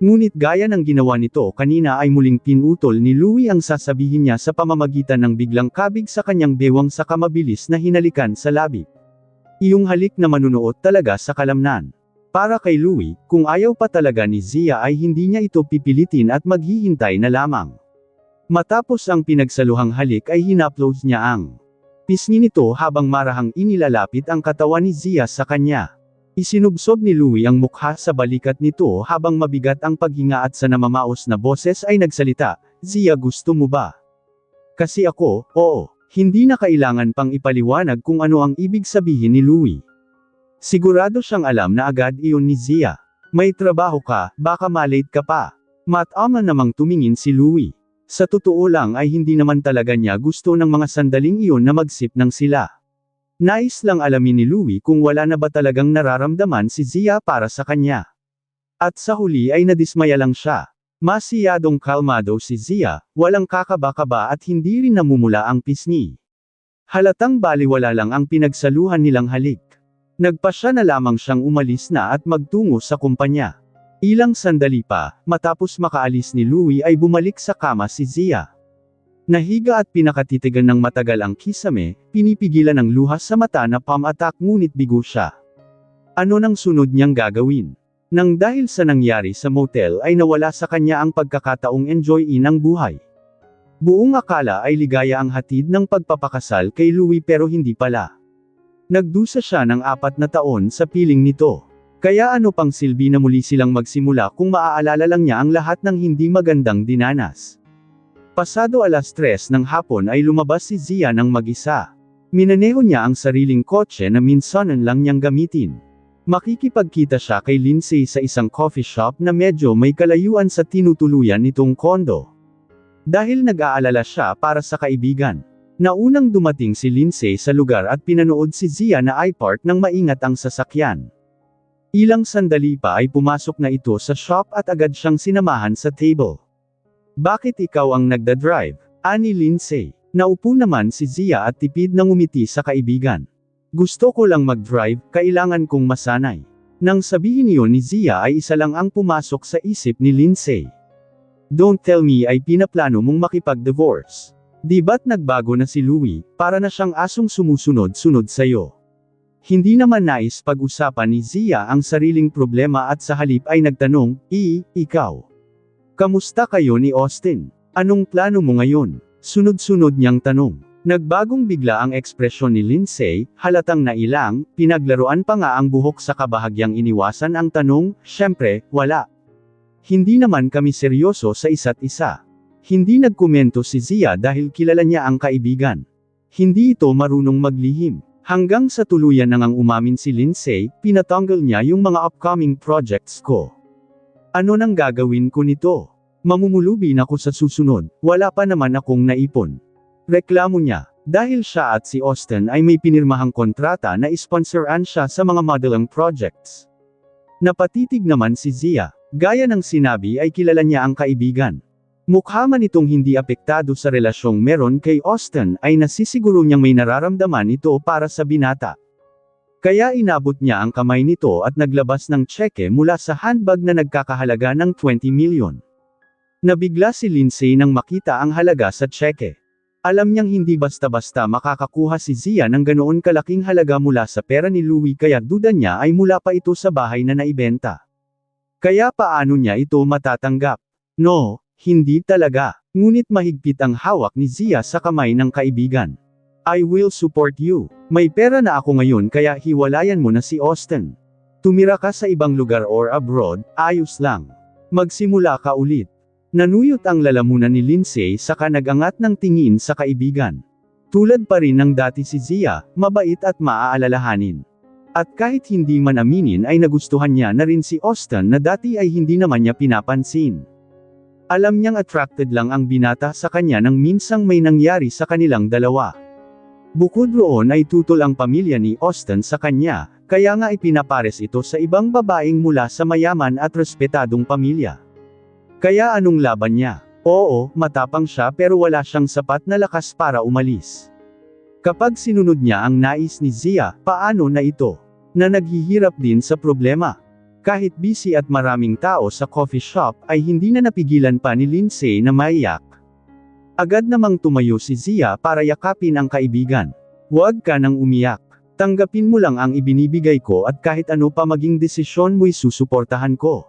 Ngunit gaya ng ginawa nito kanina ay muling pinutol ni Louie ang sasabihin niya sa pamamagitan ng biglang kabig sa kanyang bewang saka mabilis na hinalikan sa labi. Iyong halik na manunuot talaga sa kalamnan. Para kay Louie, kung ayaw pa talaga ni Zia ay hindi niya ito pipilitin at maghihintay na lamang. Matapos ang pinagsaluhang halik ay hinaplos niya ang pisngi nito habang marahang inilalapit ang katawan ni Zia sa kanya. Isinubsob ni Louie ang mukha sa balikat nito habang mabigat ang paghinga at sa namamaos na boses ay nagsalita, Zia gusto mo ba? Kasi ako, oo. Hindi na kailangan pang ipaliwanag kung ano ang ibig sabihin ni Louie. Sigurado siyang alam na agad iyon ni Zia. May trabaho ka, baka malate ka pa. Matama namang tumingin si Louie. Sa totoo lang ay hindi naman talaga niya gusto ng mga sandaling iyon na magsip ng sila. Nais lang alamin ni Louie kung wala na ba talagang nararamdaman si Zia para sa kanya. At sa huli ay nadismaya lang siya. Masyadong kalmado si Zia, walang kakaba-kaba at hindi rin namumula ang pisngi. Halatang baliwala lang ang pinagsaluhan nilang halik. Nagpasya na lamang siyang umalis na at magtungo sa kumpanya. Ilang sandali pa, matapos makaalis ni Louie ay bumalik sa kama si Zia. Nahiga at pinakatitigan ng matagal ang kisame, pinipigilan ang luha sa mata na pam-attack ngunit bigo siya. Ano nang sunod niyang gagawin? Nang dahil sa nangyari sa motel ay nawala sa kanya ang pagkakataong enjoyin ang buhay. Buong akala ay ligaya ang hatid ng pagpapakasal kay Louie pero hindi pala. Nagdusa siya ng 4 na taon sa piling nito. Kaya ano pang silbi na muli silang magsimula kung maaalala lang niya ang lahat ng hindi magandang dinanas. Pasado 3:00 ng hapon ay lumabas si Zia ng mag-isa. Minaneho niya ang sariling kotse na minsanan lang niyang gamitin. Makikipagkita siya kay Lindsay sa isang coffee shop na medyo may kalayuan sa tinutuluyan nitong kondo. Dahil nag-aalala siya para sa kaibigan. Naunang dumating si Lindsay sa lugar at pinanood si Zia na i-park nang maingat ang sasakyan. Ilang sandali pa ay pumasok na ito sa shop at agad siyang sinamahan sa table. Bakit ikaw ang nagdadrive? Ani Lindsay. Naupo naman si Zia at tipid na ngumiti sa kaibigan. Gusto ko lang mag-drive, kailangan kong masanay. Nang sabihin iyon ni Zia ay isa lang ang pumasok sa isip ni Lindsay. Don't tell me ay pinaplano mong makipag-divorce. Di ba't nagbago na si Louie, para na siyang asong sumusunod-sunod sa'yo? Hindi naman nais pag-usapan ni Zia ang sariling problema at sa halip ay nagtanong, ikaw. Kamusta kayo ni Austin? Anong plano mo ngayon? Sunod-sunod niyang tanong. Nagbagong bigla ang ekspresyon ni Lindsay, halatang nailang, pinaglaruan pa nga ang buhok sa kabahagyang iniwasan ang tanong, syempre, wala. Hindi naman kami seryoso sa isa't isa. Hindi nagkomento si Zia dahil kilala niya ang kaibigan. Hindi ito marunong maglihim. Hanggang sa tuluyan na ngang umamin si Lindsay, pinatanggal niya yung mga upcoming projects ko. Ano nang gagawin ko nito? Mamumulubi na ko sa susunod, wala pa naman akong naipon. Reklamo niya, dahil siya at si Austin ay may pinirmahang kontrata na isponsoran siya sa mga modeling projects. Napatitig naman si Zia, gaya ng sinabi ay kilala niya ang kaibigan. Mukha man itong hindi apektado sa relasyong meron kay Austin ay nasisiguro niyang may nararamdaman ito para sa binata. Kaya inabot niya ang kamay nito at naglabas ng tseke mula sa handbag na nagkakahalaga ng 20 million. Nabigla si Lindsay nang makita ang halaga sa tseke. Alam niyang hindi basta-basta makakakuha si Zia ng ganoon kalaking halaga mula sa pera ni Louie kaya duda niya ay mula pa ito sa bahay na naibenta. Kaya paano niya ito matatanggap? No, hindi talaga. Ngunit mahigpit ang hawak ni Zia sa kamay ng kaibigan. I will support you. May pera na ako ngayon kaya hiwalayan mo na si Austin. Tumira ka sa ibang lugar or abroad, ayos lang. Magsimula ka ulit. Nanuyot ang lalamunan ni Lindsay saka nagangat ng tingin sa kaibigan. Tulad pa rin ng dati si Zia, mabait at maaalalahanin. At kahit hindi man aminin ay nagustuhan niya na rin si Austin na dati ay hindi naman niya pinapansin. Alam niyang attracted lang ang binata sa kanya nang minsang may nangyari sa kanilang dalawa. Bukod roon ay tutol ang pamilya ni Austin sa kanya, kaya nga ipinapares ito sa ibang babaeng mula sa mayaman at respetadong pamilya. Kaya anong laban niya? Oo, matapang siya pero wala siyang sapat na lakas para umalis. Kapag sinunod niya ang nais ni Zia, paano na ito? Na naghihirap din sa problema. Kahit busy at maraming tao sa coffee shop ay hindi na napigilan pa ni Lindsay na maiyak. Agad namang tumayo si Zia para yakapin ang kaibigan. Huwag ka nang umiyak. Tanggapin mo lang ang ibinibigay ko at kahit ano pa maging desisyon mo'y susuportahan ko.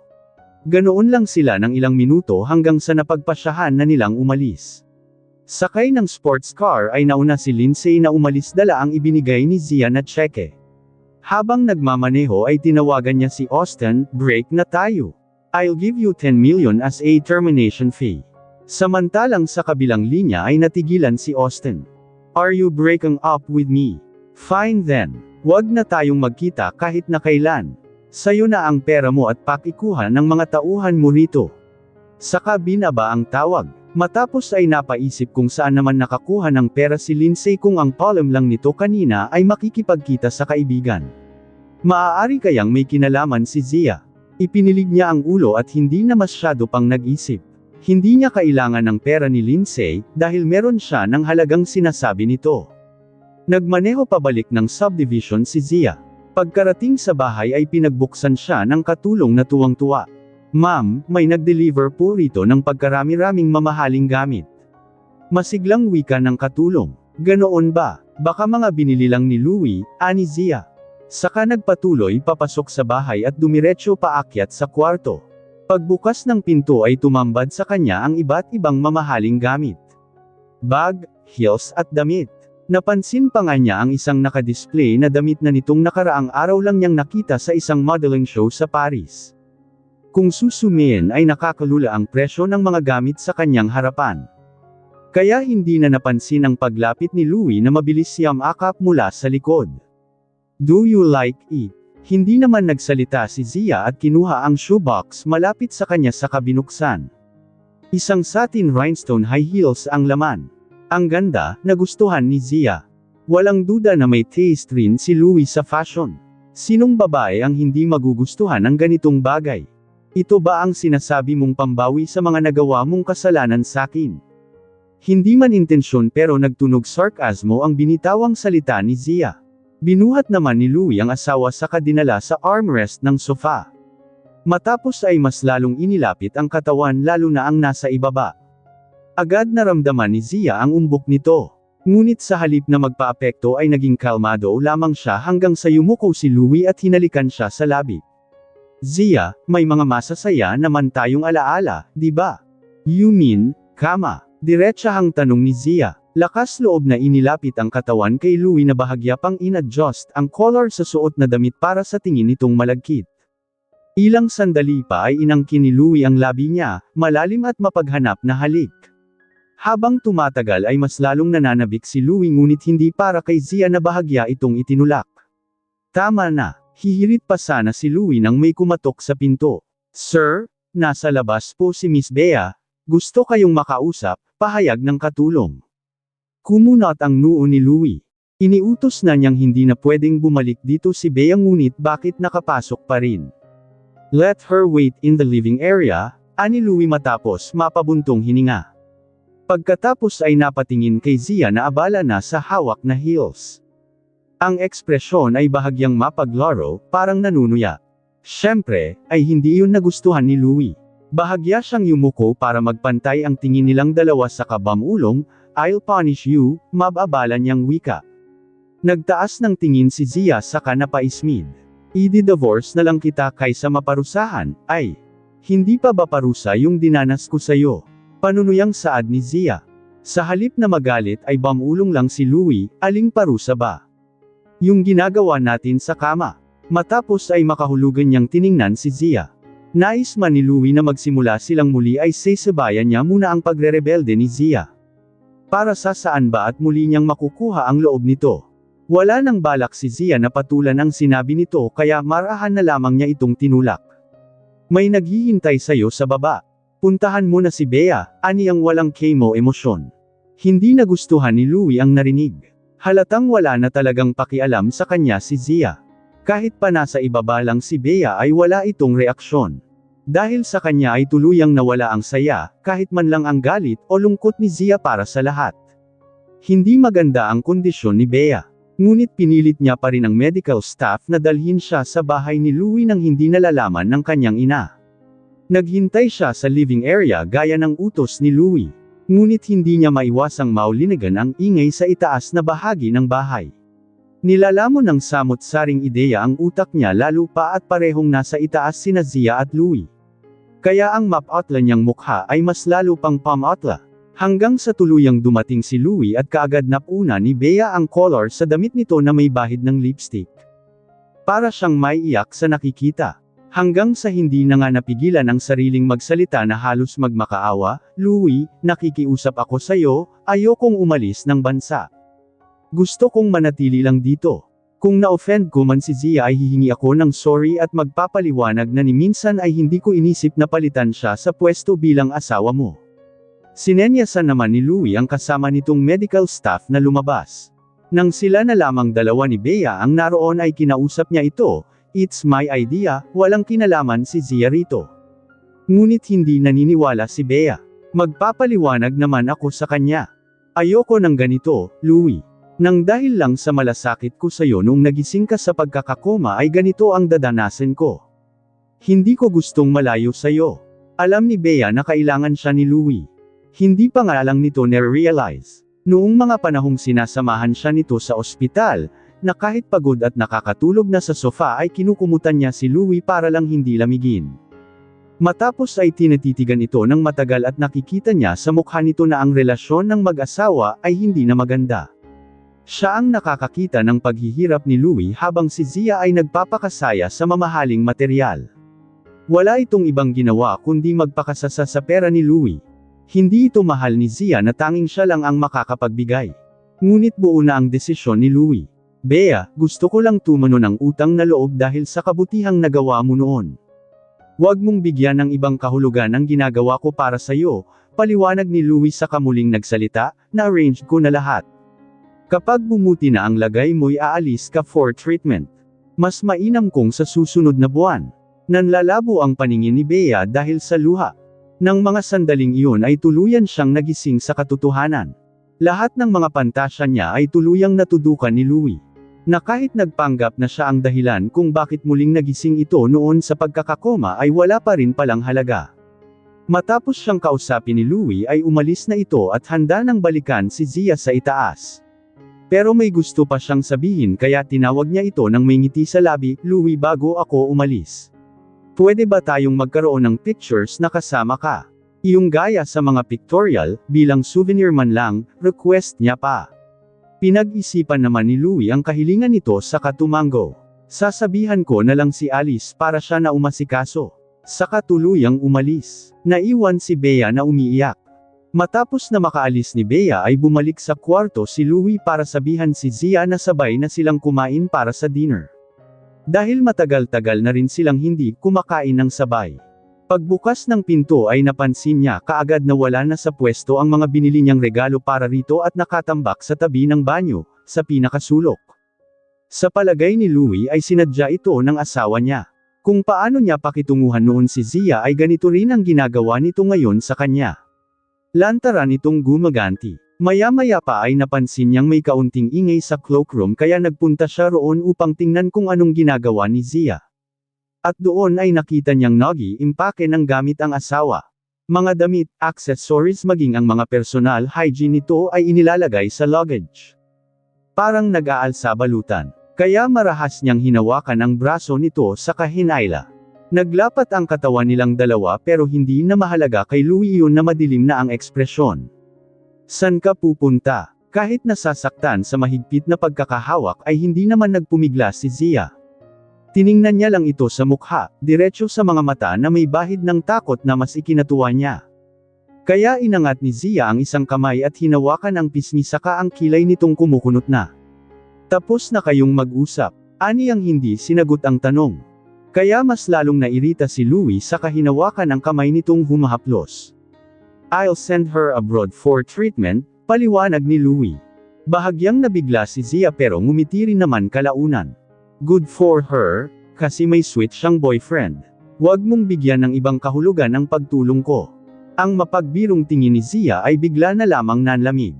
Ganoon lang sila ng ilang minuto hanggang sa napagpasyahan na nilang umalis. Sakay ng sports car ay nauna si Lindsay na umalis dala ang ibinigay ni Zia na tseke. Habang nagmamaneho ay tinawagan niya si Austin, break na tayo. I'll give you 10 million as a termination fee. Samantalang sa kabilang linya ay natigilan si Austin. Are you breaking up with me? Fine then. Wag na tayong magkita kahit na kailan. Sayo na ang pera mo at pakikuha ng mga tauhan mo rito. Saka binaba ang tawag. Matapos ay napaisip kung saan naman nakakuha ng pera si Lindsay kung ang problem lang nito kanina ay makikipagkita sa kaibigan. Maaari kayang may kinalaman si Zia. Ipinilig niya ang ulo at hindi na masyado pang nag-isip. Hindi niya kailangan ng pera ni Lindsay dahil meron siya ng halagang sinasabi nito. Nagmaneho pabalik ng subdivision si Zia. Pagkarating sa bahay ay pinagbuksan siya ng katulong na tuwang-tuwa. "Ma'am, may nag-deliver po rito ng pagkarami-raming mamahaling gamit." Masiglang wika ng katulong. "Ganoon ba? Baka mga binili lang ni Louie," ani Zia. Saka nagpatuloy papasok sa bahay at dumiretso paakyat sa kwarto. Pagbukas ng pinto ay tumambad sa kanya ang iba't ibang mamahaling gamit. Bag, heels at damit. Napansin pa nga niya ang isang nakadisplay na damit na nitong nakaraang araw lang niyang nakita sa isang modeling show sa Paris. Kung susumiin ay nakakalula ang presyo ng mga gamit sa kanyang harapan. Kaya hindi na napansin ang paglapit ni Louie na mabilis siyang akap mula sa likod. "Do you like it?" Hindi naman nagsalita si Zia at kinuha ang shoebox malapit sa kanya saka binuksan. Isang satin rhinestone high heels ang laman. Ang ganda, nagustuhan ni Zia. Walang duda na may taste rin si Louie sa fashion. Sinong babae ang hindi magugustuhan ng ganitong bagay? Ito ba ang sinasabi mong pambawi sa mga nagawa mong kasalanan sakin? Hindi man intensyon pero nagtunog sarkasmo ang binitawang salita ni Zia. Binuhat naman ni Louie ang asawa saka dinala sa armrest ng sofa. Matapos ay mas lalong inilapit ang katawan lalo na ang nasa ibaba. Agad naramdaman ni Zia ang umbok nito. Ngunit sa halip na magpaapekto ay naging kalmado lamang siya hanggang sa yumuko si Louie at hinalikan siya sa labi. "Zia, may mga masasaya naman tayong alaala, di ba?" "You mean, kama?" Diretsahang tanong ni Zia. Lakas loob na inilapit ang katawan kay Louie na bahagya pang in-adjust ang collar sa suot na damit para sa tingin nitong malagkit. Ilang sandali pa ay inangkin ni Louie ang labi niya, malalim at mapaghanap na halik. Habang tumatagal ay mas lalong nananabik si Louie ngunit hindi para kay Zia na bahagya itong itinulak. "Tama na." Hihirit pa sana si Louie nang may kumatok sa pinto. "Sir, nasa labas po si Miss Bea. Gusto kayong makausap," pahayag ng katulong. Kumunot ang noo ni Louie. Iniutos na niyang hindi na pwedeng bumalik dito si Bea ngunit bakit nakapasok pa rin. "Let her wait in the living area," ani Louie matapos mapabuntong hininga. Pagkatapos ay napatingin kay Zia na abala na sa hawak na heels. Ang ekspresyon ay bahagyang mapaglaro, parang nanunuya. Siyempre, ay hindi iyon nagustuhan ni Louie. Bahagya siyang yumuko para magpantay ang tingin nilang dalawa sa kabamulong, "I'll punish you," mababala niyang wika. Nagtaas ng tingin si Zia saka napaismid. "I-divorce na lang kita kaysa maparusahan, ay. Hindi pa ba parusa yung dinanas ko sa'yo?" Panunuyang saad ni Zia. Sa halip na magalit ay bamulong lang si Louie, "Aling parusa ba? Yung ginagawa natin sa kama." Matapos ay makahulugan niyang tiningnan si Zia. Nais man ni Louie na magsimula silang muli ay sasabayan niya muna ang pagre-rebelde ni Zia. Para sa saan ba at muli niyang makukuha ang loob nito? Wala nang balak si Zia na patulan ang sinabi nito kaya marahan na lamang niya itong tinulak. "May naghihintay sa'yo sa baba. Puntahan mo na si Bea," ani ang walang kemo emosyon. Hindi nagustuhan ni Louie ang narinig. Halatang wala na talagang pakialam sa kanya si Zia. Kahit pa nasa ibaba lang si Bea ay wala itong reaksyon. Dahil sa kanya ay tuluyang nawala ang saya, kahit man lang ang galit o lungkot ni Zia para sa lahat. Hindi maganda ang kondisyon ni Bea. Ngunit pinilit niya pa rin ang medical staff na dalhin siya sa bahay ni Louie nang hindi nalalaman ng kanyang ina. Naghintay siya sa living area gaya ng utos ni Louie. Ngunit hindi niya maiwasang maulinigan ang ingay sa itaas na bahagi ng bahay. Nilalamon ng samot-saring ideya ang utak niya lalo pa at parehong nasa itaas sina Zia at Louie. Kaya ang mapotla niyang mukha ay mas lalo pang pamotla. Hanggang sa tuluyang dumating si Louie at kaagad napuna ni Bea ang color sa damit nito na may bahid ng lipstick. Para siyang maiiyak sa nakikita. Hanggang sa hindi na nga napigilan ang sariling magsalita na halos magmakaawa, "Louie, nakikiusap ako sa'yo, ayokong umalis ng bansa. Gusto kong manatili lang dito. Kung na-offend ko man si Zia ay hihingi ako ng sorry at magpapaliwanag na ni minsan ay hindi ko inisip na palitan siya sa pwesto bilang asawa mo." Sinenyasan naman ni Louie ang kasama nitong medical staff na lumabas. Nang sila na lamang dalawa ni Bea ang naroon ay kinausap niya ito, "It's my idea, walang kinalaman si Zia rito." Ngunit hindi naniniwala si Bea. "Magpapaliwanag naman ako sa kanya. Ayoko ng ganito, Louie. Nang dahil lang sa malasakit ko sa'yo noong nagising ka sa pagkakakoma ay ganito ang dadanasin ko. Hindi ko gustong malayo sa'yo. Alam ni Bea na kailangan siya ni Louie. Hindi pa nga lang nito na-realize. Noong mga panahong sinasamahan siya nito sa ospital, na kahit pagod at nakakatulog na sa sofa ay kinukumutan niya si Louie para lang hindi lamigin. Matapos ay tinatitigan ito ng matagal at nakikita niya sa mukha nito na ang relasyon ng mag-asawa ay hindi na maganda. Siya ang nakakakita ng paghihirap ni Louie habang si Zia ay nagpapakasaya sa mamahaling materyal. Wala itong ibang ginawa kundi magpakasasa sa pera ni Louie. Hindi ito mahal ni Zia na tanging siya lang ang makakapagbigay. Ngunit buo na ang desisyon ni Louie. Bea, gusto ko lang tumano ng utang na loob dahil sa kabutihang nagawa mo noon. Huwag mong bigyan ng ibang kahulugan ang ginagawa ko para sa'yo, paliwanag ni Louie sa kamuling nagsalita, na-arrange ko na lahat. Kapag bumuti na ang lagay mo'y aalis ka for treatment. Mas mainam kong sa susunod na buwan. Nanlalabo ang paningin ni Bea dahil sa luha. Nang mga sandaling iyon ay tuluyan siyang nagising sa katotohanan. Lahat ng mga pantasya niya ay tuluyang natudukan ni Louie. Na kahit nagpanggap na siya ang dahilan kung bakit muling nagising ito noon sa pagkakakoma ay wala pa rin palang halaga. Matapos siyang kausapin ni Louie ay umalis na ito at handa nang balikan si Zia sa itaas. Pero may gusto pa siyang sabihin kaya tinawag niya ito ng may ngiti sa labi, Louie bago ako umalis. Pwede ba tayong magkaroon ng pictures na kasama ka? Iyong gaya sa mga pictorial, bilang souvenir man lang, request niya pa. Pinag-isipan naman ni Louie ang kahilingan nito sa katumango. Sasabihan ko na lang si Alice para siya na umasikaso. Saka tuluyang umalis. Naiwan si Bea na umiiyak. Matapos na makaalis ni Bea ay bumalik sa kwarto si Louie para sabihan si Zia na sabay na silang kumain para sa dinner. Dahil matagal-tagal na rin silang hindi kumakain ng sabay. Pagbukas ng pinto ay napansin niya kaagad na wala na sa pwesto ang mga binili niyang regalo para rito at nakatambak sa tabi ng banyo, sa pinakasulok. Sa palagay ni Louie ay sinadya ito ng asawa niya. Kung paano niya pakitunguhan noon si Zia ay ganito rin ang ginagawa nito ngayon sa kanya. Lantaran itong gumaganti. Maya-maya pa ay napansin niyang may kaunting ingay sa cloakroom kaya nagpunta siya roon upang tingnan kung anong ginagawa ni Zia. At doon ay nakita niyang nag-i-impake ng gamit ang asawa. Mga damit, accessories maging ang mga personal hygiene nito ay inilalagay sa luggage. Parang nag-aalsa balutan. Kaya marahas niyang hinawakan ang braso nito sa kahinayla. Naglapat ang katawan nilang dalawa pero hindi na mahalaga kay Louie yun na madilim na ang ekspresyon. San ka pupunta? Kahit nasasaktan sa mahigpit na pagkakahawak ay hindi naman nagpumigla si Zia. Tiningnan niya lang ito sa mukha, diretso sa mga mata na may bahid ng takot na mas ikinatuwa niya. Kaya inangat ni Zia ang isang kamay at hinawakan ang pisngi saka ang kilay nitong kumukunot na. Tapos na kayong mag-usap? Ani ang hindi sinagot ang tanong. Kaya mas lalong nairita si Louie saka hinawakan ang kamay nitong humahaplos. I'll send her abroad for treatment, paliwanag ni Louie. Bahagyang nabigla si Zia pero ngumiti rin naman kalaunan. Good for her, kasi may sweet siyang boyfriend. Huwag mong bigyan ng ibang kahulugan ang pagtulong ko. Ang mapagbirong tingin ni Zia ay bigla na lamang nanlamig.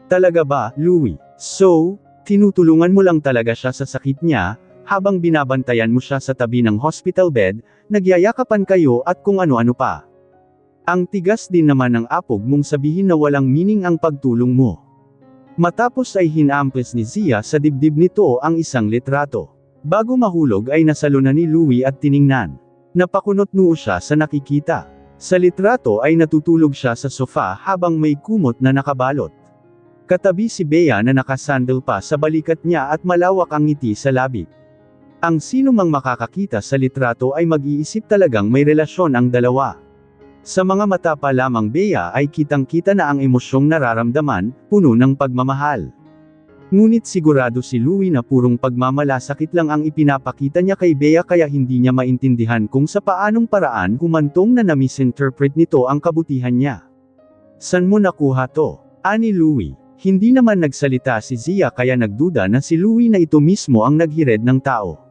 Talaga ba, Louie? So, tinutulungan mo lang talaga siya sa sakit niya, habang binabantayan mo siya sa tabi ng hospital bed, nagyayakapan kayo at kung ano-ano pa. Ang tigas din naman ng apog mong sabihin na walang meaning ang pagtulong mo. Matapos ay hinamples ni Zia sa dibdib nito ang isang litrato. Bago mahulog ay nasalunan ni Louie at tiningnan. Napakunot noo siya sa nakikita. Sa litrato ay natutulog siya sa sofa habang may kumot na nakabalot. Katabi si Bea na nakasandal pa sa balikat niya at malawak ang ngiti sa labi. Ang sino mang makakakita sa litrato ay mag-iisip talagang may relasyon ang dalawa. Sa mga mata pa lamang Bea ay kitang-kita na ang emosyong nararamdaman, puno ng pagmamahal. Ngunit sigurado si Louie na purong pagmamalasakit lang ang ipinapakita niya kay Bea kaya hindi niya maintindihan kung sa paanong paraan humantong na na-misinterpret nito ang kabutihan niya. San mo nakuha to? Ani Louie. Hindi naman nagsalita si Zia kaya nagduda na si Louie na ito mismo ang naghired ng tao.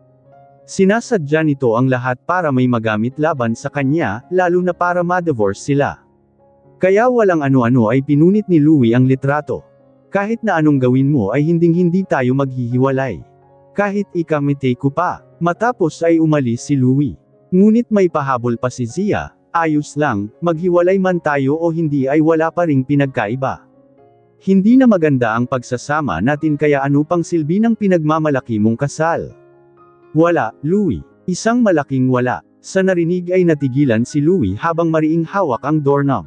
Sinasadya nito ang lahat para may magamit laban sa kanya, lalo na para ma-divorce sila. Kaya walang ano-ano ay pinunit ni Louie ang litrato. Kahit na anong gawin mo ay hinding-hindi tayo maghihiwalay. Kahit ikamite ko pa. Matapos ay umalis si Louie. Ngunit may pahabol pa si Zia, ayos lang, maghiwalay man tayo o hindi ay wala pa ring pinagkaiba. Hindi na maganda ang pagsasama natin kaya ano pang silbi ng pinagmamalaki mong kasal? Wala, Louie. Isang malaking wala. Sa narinig ay natigilan si Louie habang mariing hawak ang doorknob.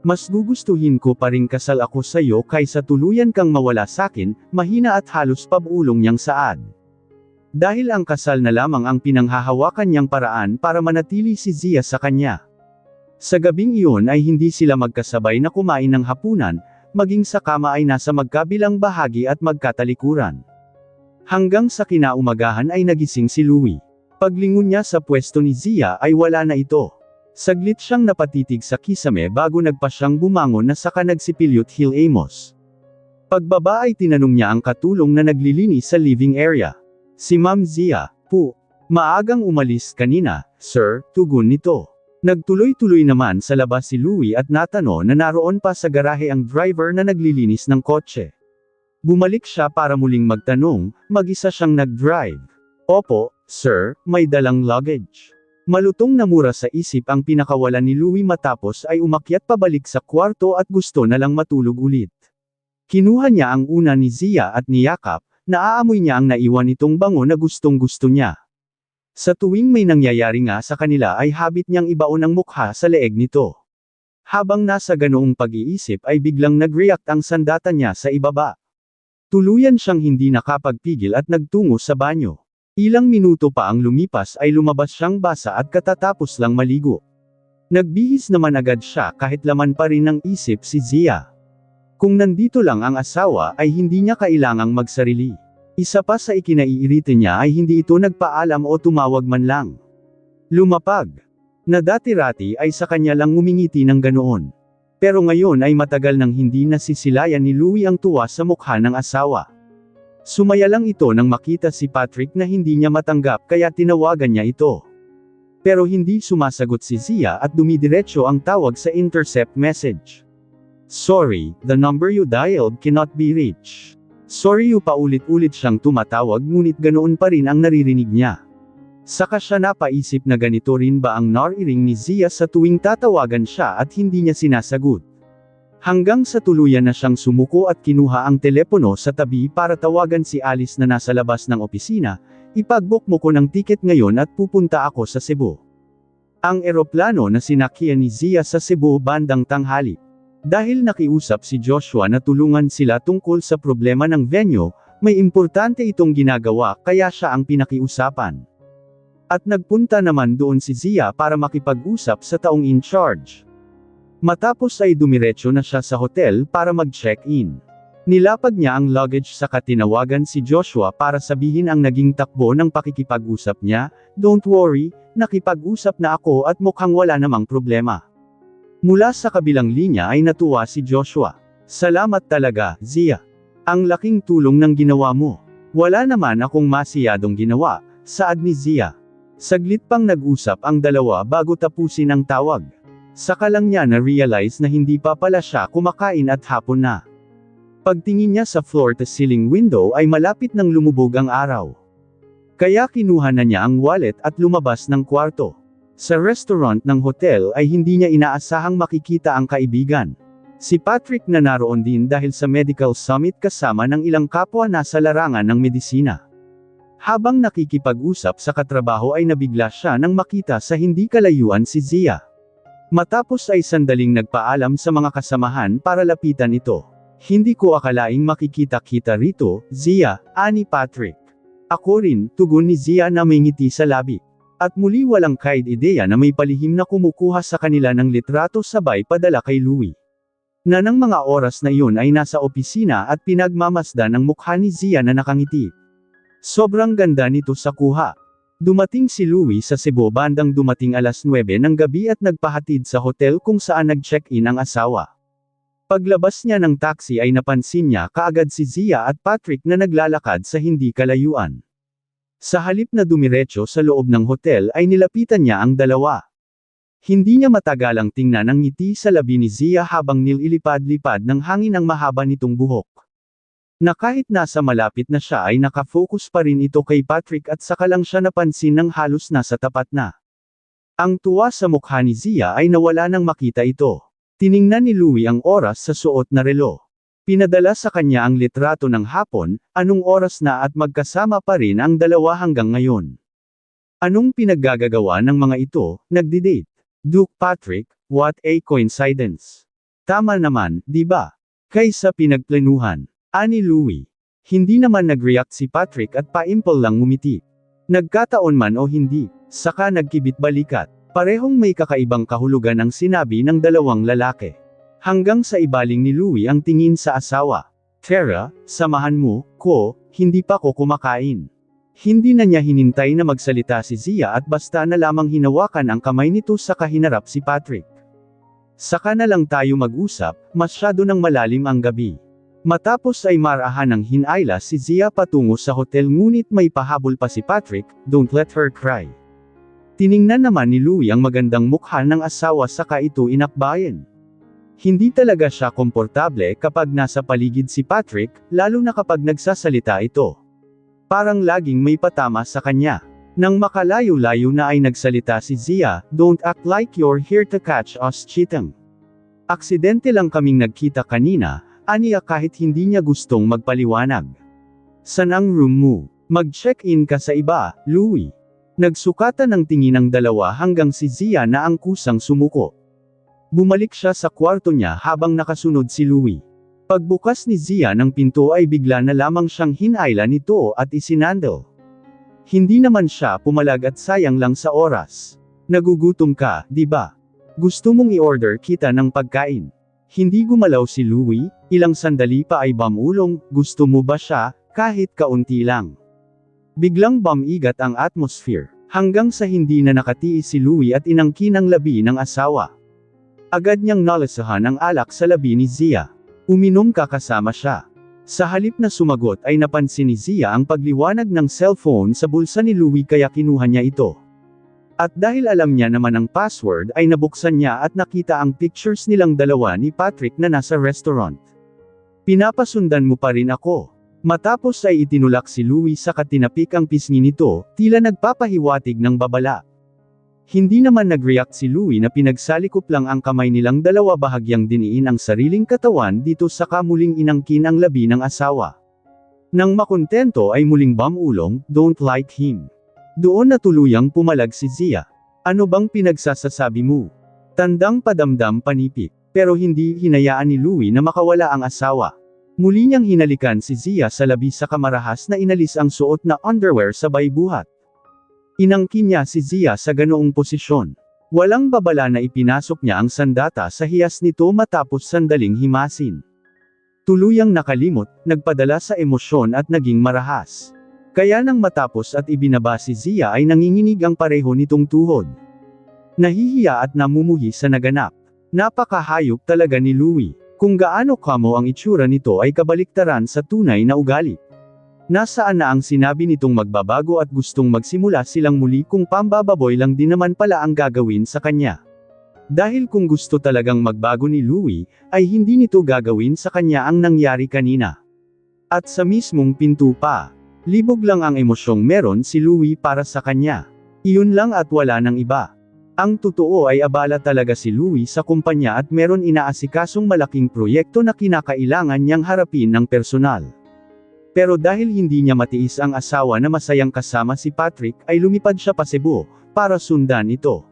Mas gugustuhin ko pa ring kasal ako sa'yo kaysa tuluyan kang mawala sakin, mahina at halos pabulong niyang saad. Dahil ang kasal na lamang ang pinanghahawakan niyang paraan para manatili si Zia sa kanya. Sa gabing iyon ay hindi sila magkasabay na kumain ng hapunan, maging sa kama ay nasa magkabilang bahagi at magkatalikuran. Hanggang sa kinaumagahan ay nagising si Louie. Paglingon niya sa pwesto ni Zia ay wala na ito. Saglit siyang napatitig sa kisame bago nagpa siyang bumangon na saka nagsipilyot Hill Amos. Pagbaba ay tinanong niya ang katulong na naglilinis sa living area. Si Ma'am Zia, po. Maagang umalis kanina, sir, tugon nito. Nagtuloy-tuloy naman sa labas si Louie at natano na naroon pa sa garahe ang driver na naglilinis ng kotse. Bumalik siya para muling magtanong, mag-isa siyang nag-drive. Opo, sir, may dalang luggage. Malutong na mura sa isip ang pinakawalan ni Louie matapos ay umakyat pabalik sa kwarto at gusto na lang matulog ulit. Kinuha niya ang una ni Zia at niyakap. Naaamoy niya ang naiwan nitong bango na gustong-gusto niya. Sa tuwing may nangyayari nga sa kanila ay habit niyang ibaon ang mukha sa leeg nito. Habang nasa ganoong pag-iisip ay biglang nag-react ang sandata niya sa ibaba. Tuluyan siyang hindi nakapagpigil at nagtungo sa banyo. Ilang minuto pa ang lumipas ay lumabas siyang basa at katatapos lang maligo. Nagbihis naman agad siya kahit laman pa rin ng isip si Zia. Kung nandito lang ang asawa ay hindi niya kailangang magsarili. Isa pa sa ikinaiirita niya ay hindi ito nagpaalam o tumawag man lang. Lumapag. Na dati-rati ay sa kanya lang ngumingiti ng ganoon. Pero ngayon ay matagal nang hindi nasisilayan ni Louie ang tuwa sa mukha ng asawa. Sumaya lang ito nang makita si Patrick na hindi niya matanggap kaya tinawagan niya ito. Pero hindi sumasagot si Zia at dumidiretso ang tawag sa intercept message. Sorry, the number you dialed cannot be reached. Sorry paulit-ulit siyang tumatawag ngunit ganoon pa rin ang naririnig niya. Saka siya napaisip na ganito rin ba ang nariring ni Zia sa tuwing tatawagan siya at hindi niya sinasagot. Hanggang sa tuluyan na siyang sumuko at kinuha ang telepono sa tabi para tawagan si Alice na nasa labas ng opisina, ipag-book mo ko ng tiket ngayon at pupunta ako sa Cebu. Ang eroplano na sinakyan ni Zia sa Cebu bandang tanghali. Dahil nakiusap si Joshua na tulungan sila tungkol sa problema ng venue, may importante itong ginagawa kaya siya ang pinakiusapan. At nagpunta naman doon si Zia para makipag-usap sa taong in charge. Matapos ay dumiretso na siya sa hotel para mag-check-in. Nilapag niya ang luggage saka tinawagan si Joshua para sabihin ang naging takbo ng pakikipag-usap niya, "Don't worry, nakipag-usap na ako at mukhang wala namang problema." Mula sa kabilang linya ay natuwa si Joshua. "Salamat talaga, Zia. Ang laking tulong ng ginawa mo. Wala naman akong masiyadong ginawa," saad ni Zia. Saglit pang nag-usap ang dalawa bago tapusin ang tawag. Saka lang niya na-realize na hindi pa pala siya kumakain at hapon na. Pagtingin niya sa floor-to-ceiling window ay malapit nang lumubog ang araw. Kaya kinuha na niya ang wallet at lumabas ng kwarto. Sa restaurant ng hotel ay hindi niya inaasahang makikita ang kaibigan. Si Patrick na naroon din dahil sa medical summit kasama ng ilang kapwa nasa larangan ng medisina. Habang nakikipag-usap sa katrabaho ay nabigla siya nang makita sa hindi kalayuan si Zia. Matapos ay sandaling nagpaalam sa mga kasamahan para lapitan ito. "Hindi ko akalaing makikita-kita rito, Zia," ani Patrick. "Ako rin," tugon ni Zia na may ngiti sa labi. At muli walang kahit ideya na may palihim na kumukuha sa kanila ng litrato sabay padala kay Louie. Na ng mga oras na iyon ay nasa opisina at pinagmamasdan ang mukha ni Zia na nakangiti. Sobrang ganda nito sa kuha. Dumating si Louie sa Cebu bandang dumating alas 9 ng gabi at nagpahatid sa hotel kung saan nag-check-in ang asawa. Paglabas niya ng taxi ay napansin niya kaagad si Zia at Patrick na naglalakad sa hindi kalayuan. Sa halip na dumiretso sa loob ng hotel ay nilapitan niya ang dalawa. Hindi niya matagalang tingnan ang ngiti sa labi ni Zia habang nililipad-lipad ng hangin ang mahaba nitong buhok. Na kahit nasa malapit na siya ay nakafocus pa rin ito kay Patrick at saka lang siya napansin ng halos nasa tapat na. Ang tuwa sa mukha ni Zia ay nawala nang makita ito. Tiningnan ni Louie ang oras sa suot na relo. Pinadala sa kanya ang litrato ng hapon, anong oras na at magkasama pa rin ang dalawa hanggang ngayon. Anong pinaggagawa ng mga ito, nagdi-date? Duke Patrick, what a coincidence. Tama naman, di ba? Kaysa pinagplanuhan. Ani Louie. Hindi naman nag-react si Patrick at paimple lang ngumiti. Nagkataon man o hindi, saka nagkibit balikat. Parehong may kakaibang kahulugan ang sinabi ng dalawang lalaki. Hanggang sa ibaling ni Louie ang tingin sa asawa. Tara, samahan mo, ko, hindi pa ko kumakain. Hindi na niya hinintay na magsalita si Zia at basta na lamang hinawakan ang kamay nito saka hinarap si Patrick. Saka na lang tayo mag-usap, masyado nang malalim ang gabi. Matapos ay marahan ng hinayla si Zia patungo sa hotel ngunit may pahabol pa si Patrick, don't let her cry. Tiningnan naman ni Louie ang magandang mukha ng asawa saka ito inakbayan. Hindi talaga siya komportable kapag nasa paligid si Patrick, lalo na kapag nagsasalita ito. Parang laging may patama sa kanya. Nang makalayo-layo na ay nagsalita si Zia, don't act like you're here to catch us cheating. Aksidente lang kaming nagkita kanina, aniya kahit hindi niya gustong magpaliwanag. San ang room mo? Mag-check-in ka sa iba, Louie. Nagsukatan ng tingin ang dalawa hanggang si Zia na ang kusang sumuko. Bumalik siya sa kwarto niya habang nakasunod si Louie. Pagbukas ni Zia ng pinto ay bigla na lamang siyang hinayla nito at isinandal. Hindi naman siya pumalag at sayang lang sa oras. Nagugutom ka, di ba? Gusto mong i-order kita ng pagkain? Hindi gumalaw si Louie, ilang sandali pa ay bamulong, gusto mo ba siya, kahit kaunti lang. Biglang bamigat ang atmosphere, hanggang sa hindi na nakatiis si Louie at inangkin ang labi ng asawa. Agad niyang nalasahan ang alak sa labi ni Zia. Uminom ka kasama siya. Sa halip na sumagot ay napansin ni Zia ang pagliwanag ng cellphone sa bulsa ni Louie kaya kinuha niya ito. At dahil alam niya naman ang password ay nabuksan niya at nakita ang pictures nilang dalawa ni Patrick na nasa restaurant. Pinapasundan mo pa rin ako. Matapos ay itinulak si Louie sa katinapik ang pisngi nito, tila nagpapahiwatig ng babala. Hindi naman nag-react si Louie na pinagsalikop lang ang kamay nilang dalawa bahagyang diniin ang sariling katawan dito saka muling inangkin ang labi ng asawa. Nang makontento ay muling bamulong, don't like him. Doon na tuluyang pumalag si Zia. Ano bang pinagsasasabi mo? Tandang padamdam panipik. Pero hindi hinayaan ni Louie na makawala ang asawa. Muli niyang hinalikan si Zia sa labi sa kamarahas na inalis ang suot na underwear sabay buhat. Inangkin niya si Zia sa ganoong posisyon. Walang babala na ipinasok niya ang sandata sa hiyas nito matapos sandaling himasin. Tuluyang nakalimot, nagpadala sa emosyon at naging marahas. Kaya nang matapos at ibinaba si Zia ay nanginginig ang pareho nitong tuhod. Nahihiya at namumuhi sa naganap. Napakahayop talaga ni Louie. Kung gaano kamo ang itsura nito ay kabaliktaran sa tunay na ugali. Nasaan na ang sinabi nitong magbabago at gustong magsimula silang muli kung pambababoy lang din naman pala ang gagawin sa kanya. Dahil kung gusto talagang magbago ni Louie, ay hindi nito gagawin sa kanya ang nangyari kanina. At sa mismong pinto pa. Libog lang ang emosyong meron si Louie para sa kanya. Iyon lang at wala nang iba. Ang totoo ay abala talaga si Louie sa kumpanya at meron inaasikasong malaking proyekto na kinakailangan niyang harapin ng personal. Pero dahil hindi niya matiis ang asawa na masayang kasama si Patrick ay lumipad siya pa Cebu, para sundan ito.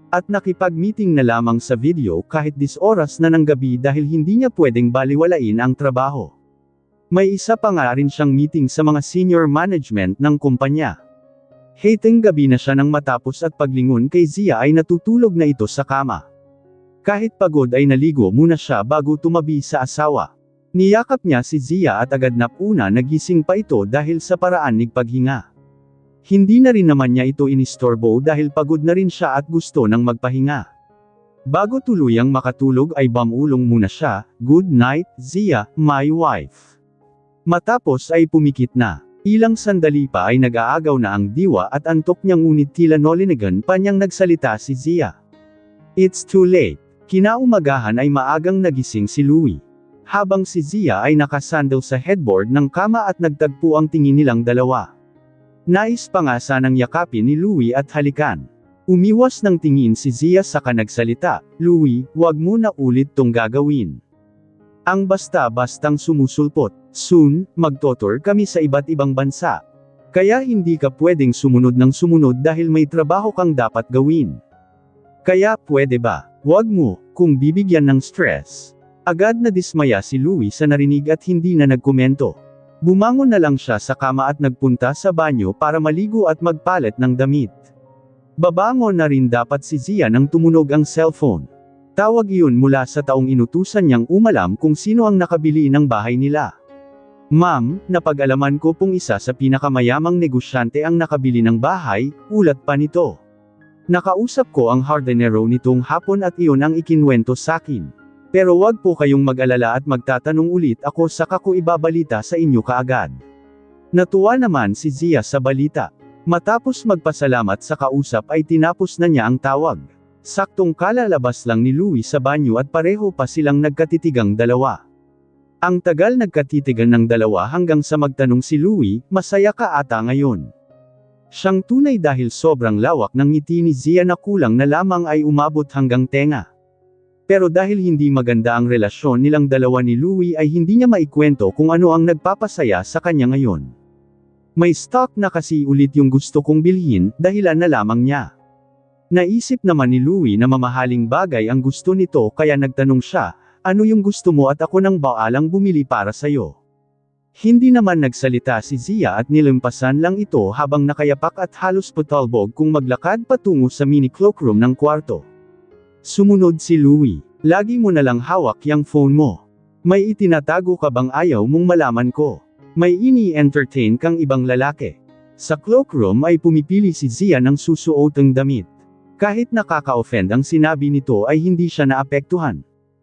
At nakipag-meeting na lamang sa video kahit 10 oras na ng gabi dahil hindi niya pwedeng baliwalain ang trabaho. May isa pa nga rin siyang meeting sa mga senior management ng kumpanya. Hating gabi na siya nang matapos at paglingon kay Zia ay natutulog na ito sa kama. Kahit pagod ay naligo muna siya bago tumabi sa asawa. Niyakap niya si Zia at agad na nagising pa ito dahil sa paraan ng paghinga. Hindi na rin naman niya ito inistorbo dahil pagod na rin siya at gusto ng magpahinga. Bago tuluyang makatulog ay bamulong muna siya, "Good night, Zia, my wife." Matapos ay pumikit na. Ilang sandali pa ay nag-aagaw na ang diwa at antok niyang ngunit tila nolinigan pa niyang nagsalita si Zia. It's too late. Kinaumagahan ay maagang nagising si Louie. habang si Zia ay nakasandal sa headboard ng kama at nagtagpo ang tingin nilang dalawa. Nais pa nga sanang yakapin ni Louie at halikan. Umiwas ng tingin si Zia saka nagsalita, "Louie, wag mo na ulit tong gagawin. Ang basta-bastang sumusulpot. Soon, magtotour kami sa iba't ibang bansa. Kaya hindi ka pwedeng sumunod ng sumunod dahil may trabaho kang dapat gawin. Kaya pwede ba, wag mo, kung bibigyan ng stress." Agad na dismaya si Louie sa narinig at hindi na nagkomento. Bumangon na lang siya sa kama at nagpunta sa banyo para maligo at magpalit ng damit. Babangon na rin dapat si Zia nang tumunog ang cellphone. Tawag iyon mula sa taong inutusan niyang umalam kung sino ang nakabili ng bahay nila. "Ma'am, napag-alaman ko pong isa sa pinakamayamang negosyante ang nakabili ng bahay," ulat pa nito. "Nakausap ko ang hardinero nitong hapon at iyon ang ikinwento sakin. Pero wag po kayong mag-alala at magtatanong ulit ako saka ko ibabalita sa inyo kaagad." Natuwa naman si Zia sa balita. Matapos magpasalamat sa kausap ay tinapos na niya ang tawag. Saktong kalalabas lang ni Louie sa banyo at pareho pa silang nagkatitigang dalawa. Ang tagal nagkatitigan ng dalawa hanggang sa magtanong si Louie, "Masaya ka ata ngayon?" Siyang tunay dahil sobrang lawak ng ngiti ni Zia na kulang na lamang ay umabot hanggang tenga. Pero dahil hindi maganda ang relasyon nilang dalawa ni Louie ay hindi niya maikwento kung ano ang nagpapasaya sa kanya ngayon. "May stock na kasi ulit yung gusto kong bilhin, dahilan na lamang niya." Naisip naman ni Louie na mamahaling bagay ang gusto nito kaya nagtanong siya, "Ano yung gusto mo at ako nang baalang bumili para sayo?" Hindi naman nagsalita si Zia at nilampasan lang ito habang nakayapak at halos patalbog kung maglakad patungo sa mini cloakroom ng kwarto. Sumunod si Louie. "Lagi mo nalang hawak yang phone mo. May itinatago ka bang ayaw mong malaman ko? May ini-entertain kang ibang lalaki?" Sa cloakroom ay pumipili si Zia ng susuotang damit. Kahit nakaka-offend ang sinabi nito ay hindi siya naapektuhan.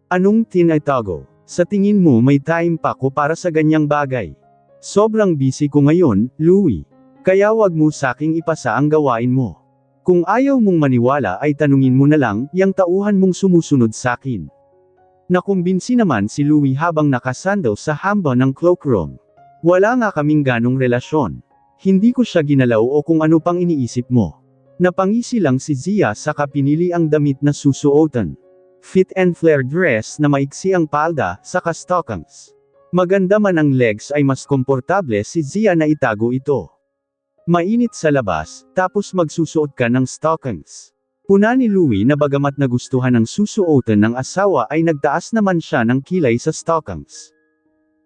"Anong tinatago? Sa tingin mo may time pa ko para sa ganyang bagay? Sobrang busy ko ngayon, Louie. Kaya wag mo saking ipasa ang gawain mo. Kung ayaw mong maniwala ay tanungin mo na lang, yang tauhan mong sumusunod sakin." Nakumbinsi naman si Louie habang nakasandal sa hamba ng cloakroom. "Wala nga kaming ganong relasyon. Hindi ko siya ginalaw o kung ano pang iniisip mo." Napangisi lang si Zia saka pinili ang damit na susuotan. Fit and flare dress na maiksi ang palda, saka stockings. Maganda man ang legs ay mas komportable si Zia na itago ito. Mainit sa labas, tapos magsusuot ka ng stockings. Puna ni Louie na bagamat nagustuhan ang susuotan ng asawa ay nagtaas naman siya ng kilay sa stockings.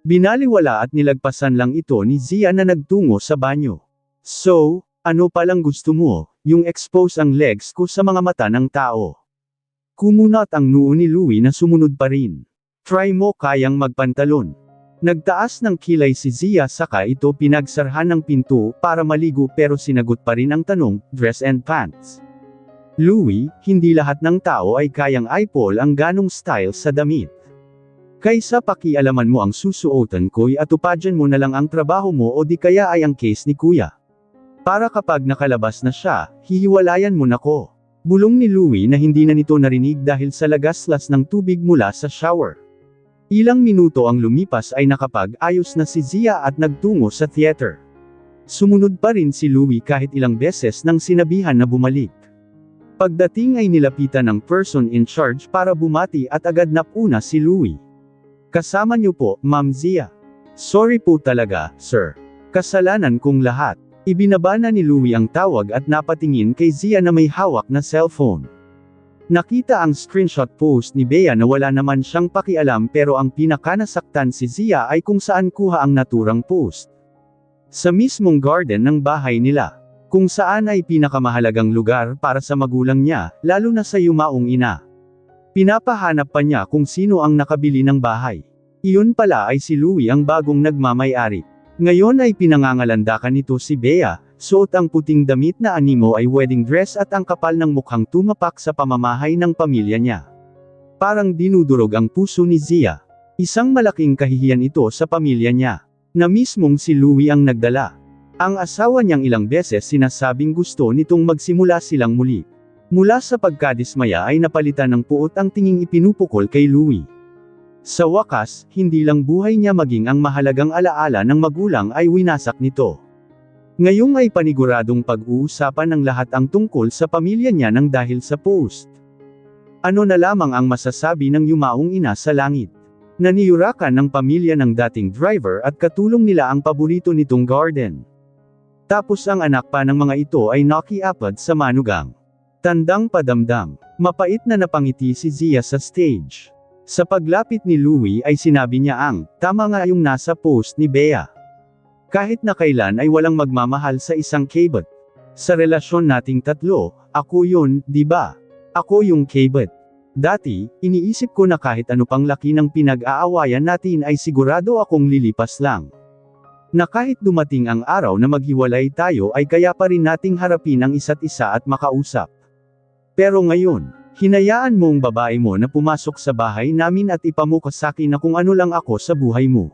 Binaliwala at nilagpasan lang ito ni Zia na nagtungo sa banyo. "So, ano palang gusto mo, yung expose ang legs ko sa mga mata ng tao?" Kumunat ang noo ni Louie na sumunod pa rin. "Try mo kayang magpantalon." Nagtaas ng kilay si Zia saka ito pinagsarhan ng pinto para maligo pero sinagot pa rin ang tanong, "Dress and pants?" "Louie, hindi lahat ng tao ay kayang eyeball ang ganong style sa damit. Kaysa pakialaman mo ang susuotan ko'y atupadyan mo na lang ang trabaho mo o di kaya ay ang case ni kuya. Para kapag nakalabas na siya, hihiwalayan mo na ko." Bulong ni Louie na hindi na nito narinig dahil sa lagaslas ng tubig mula sa shower. Ilang minuto ang lumipas ay nakapag-ayos na si Zia at nagtungo sa theater. Sumunod pa rin si Louie kahit ilang beses nang sinabihan na bumalik. Pagdating ay nilapitan ng person in charge para bumati at agad napuna si Louie. "Kasama niyo po, Ma'am Zia." "Sorry po talaga, sir. Kasalanan kong lahat." Ibinaba na ni Louie ang tawag at napatingin kay Zia na may hawak na cellphone. Nakita ang screenshot post ni Bea na wala naman siyang pakialam pero ang pinakanasaktan si Zia ay kung saan kuha ang naturang post. Sa mismong garden ng bahay nila. Kung saan ay pinakamahalagang lugar para sa magulang niya, lalo na sa yumaong ina. Pinapahanap pa niya kung sino ang nakabili ng bahay. Iyon pala ay si Louie ang bagong nagmamay-ari. Ngayon ay pinangangalandakan nito si Bea, suot ang puting damit na animo ay wedding dress at ang kapal ng mukhang tumapak sa pamamahay ng pamilya niya. Parang dinudurog ang puso ni Zia. Isang malaking kahihiyan ito sa pamilya niya, na mismong si Louie ang nagdala. Ang asawa niyang ilang beses sinasabing gusto nitong magsimula silang muli. Mula sa pagkadismaya ay napalitan ng puot ang tinging ipinupukol kay Louie. Sa wakas, hindi lang buhay niya maging ang mahalagang alaala ng magulang ay winasak nito. Ngayong ay paniguradong pag-uusapan ng lahat ang tungkol sa pamilya niya nang dahil sa post. Ano na lamang ang masasabi ng yumaong ina sa langit? Naniyurakan ng pamilya ng dating driver at katulong nila ang paborito nitong garden. Tapos ang anak pa ng mga ito ay nakiapad sa manugang. Tandang padamdam. Mapait na napangiti si Zia sa stage. Sa paglapit ni Louie ay sinabi niya tama nga yung nasa post ni Bea. Kahit na kailan ay walang magmamahal sa isang kabit. Sa relasyon nating tatlo, ako yun, di ba? Ako yung kabit. Dati, iniisip ko na kahit ano pang laki ng pinag-aawayan natin ay sigurado akong lilipas lang. Na kahit dumating ang araw na maghiwalay tayo ay kaya pa rin nating harapin ang isa't isa at makausap. Pero ngayon, hinayaan mo ang babae mo na pumasok sa bahay namin at ipamukha sa akin na kung ano lang ako sa buhay mo.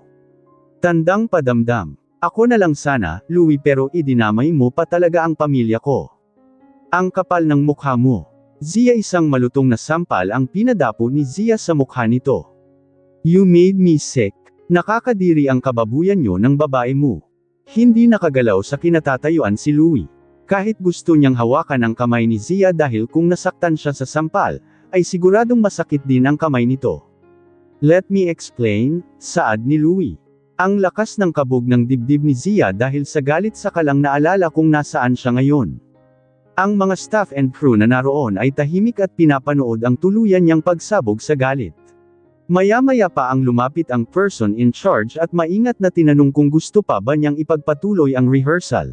Tandang padamdam. Ako na lang sana, Louie, pero idinamay mo pa talaga ang pamilya ko. Ang kapal ng mukha mo. Zia, isang malutong na sampal ang pinadapo ni Zia sa mukha nito. You made me sick. Nakakadiri ang kababuyan nyo ng babae mo. Hindi nakagalaw sa kinatatayuan si Louie. Kahit gusto niyang hawakan ang kamay ni Zia dahil kung nasaktan siya sa sampal, ay siguradong masakit din ang kamay nito. Let me explain, saad ni Louie. Ang lakas ng kabog ng dibdib ni Zia dahil sa galit sa kalang naalala kung nasaan siya ngayon. Ang mga staff and crew na naroon ay tahimik at pinapanood ang tuluyan niyang pagsabog sa galit. Maya-maya pa ang lumapit ang person in charge at maingat na tinanong kung gusto pa ba niyang ipagpatuloy ang rehearsal.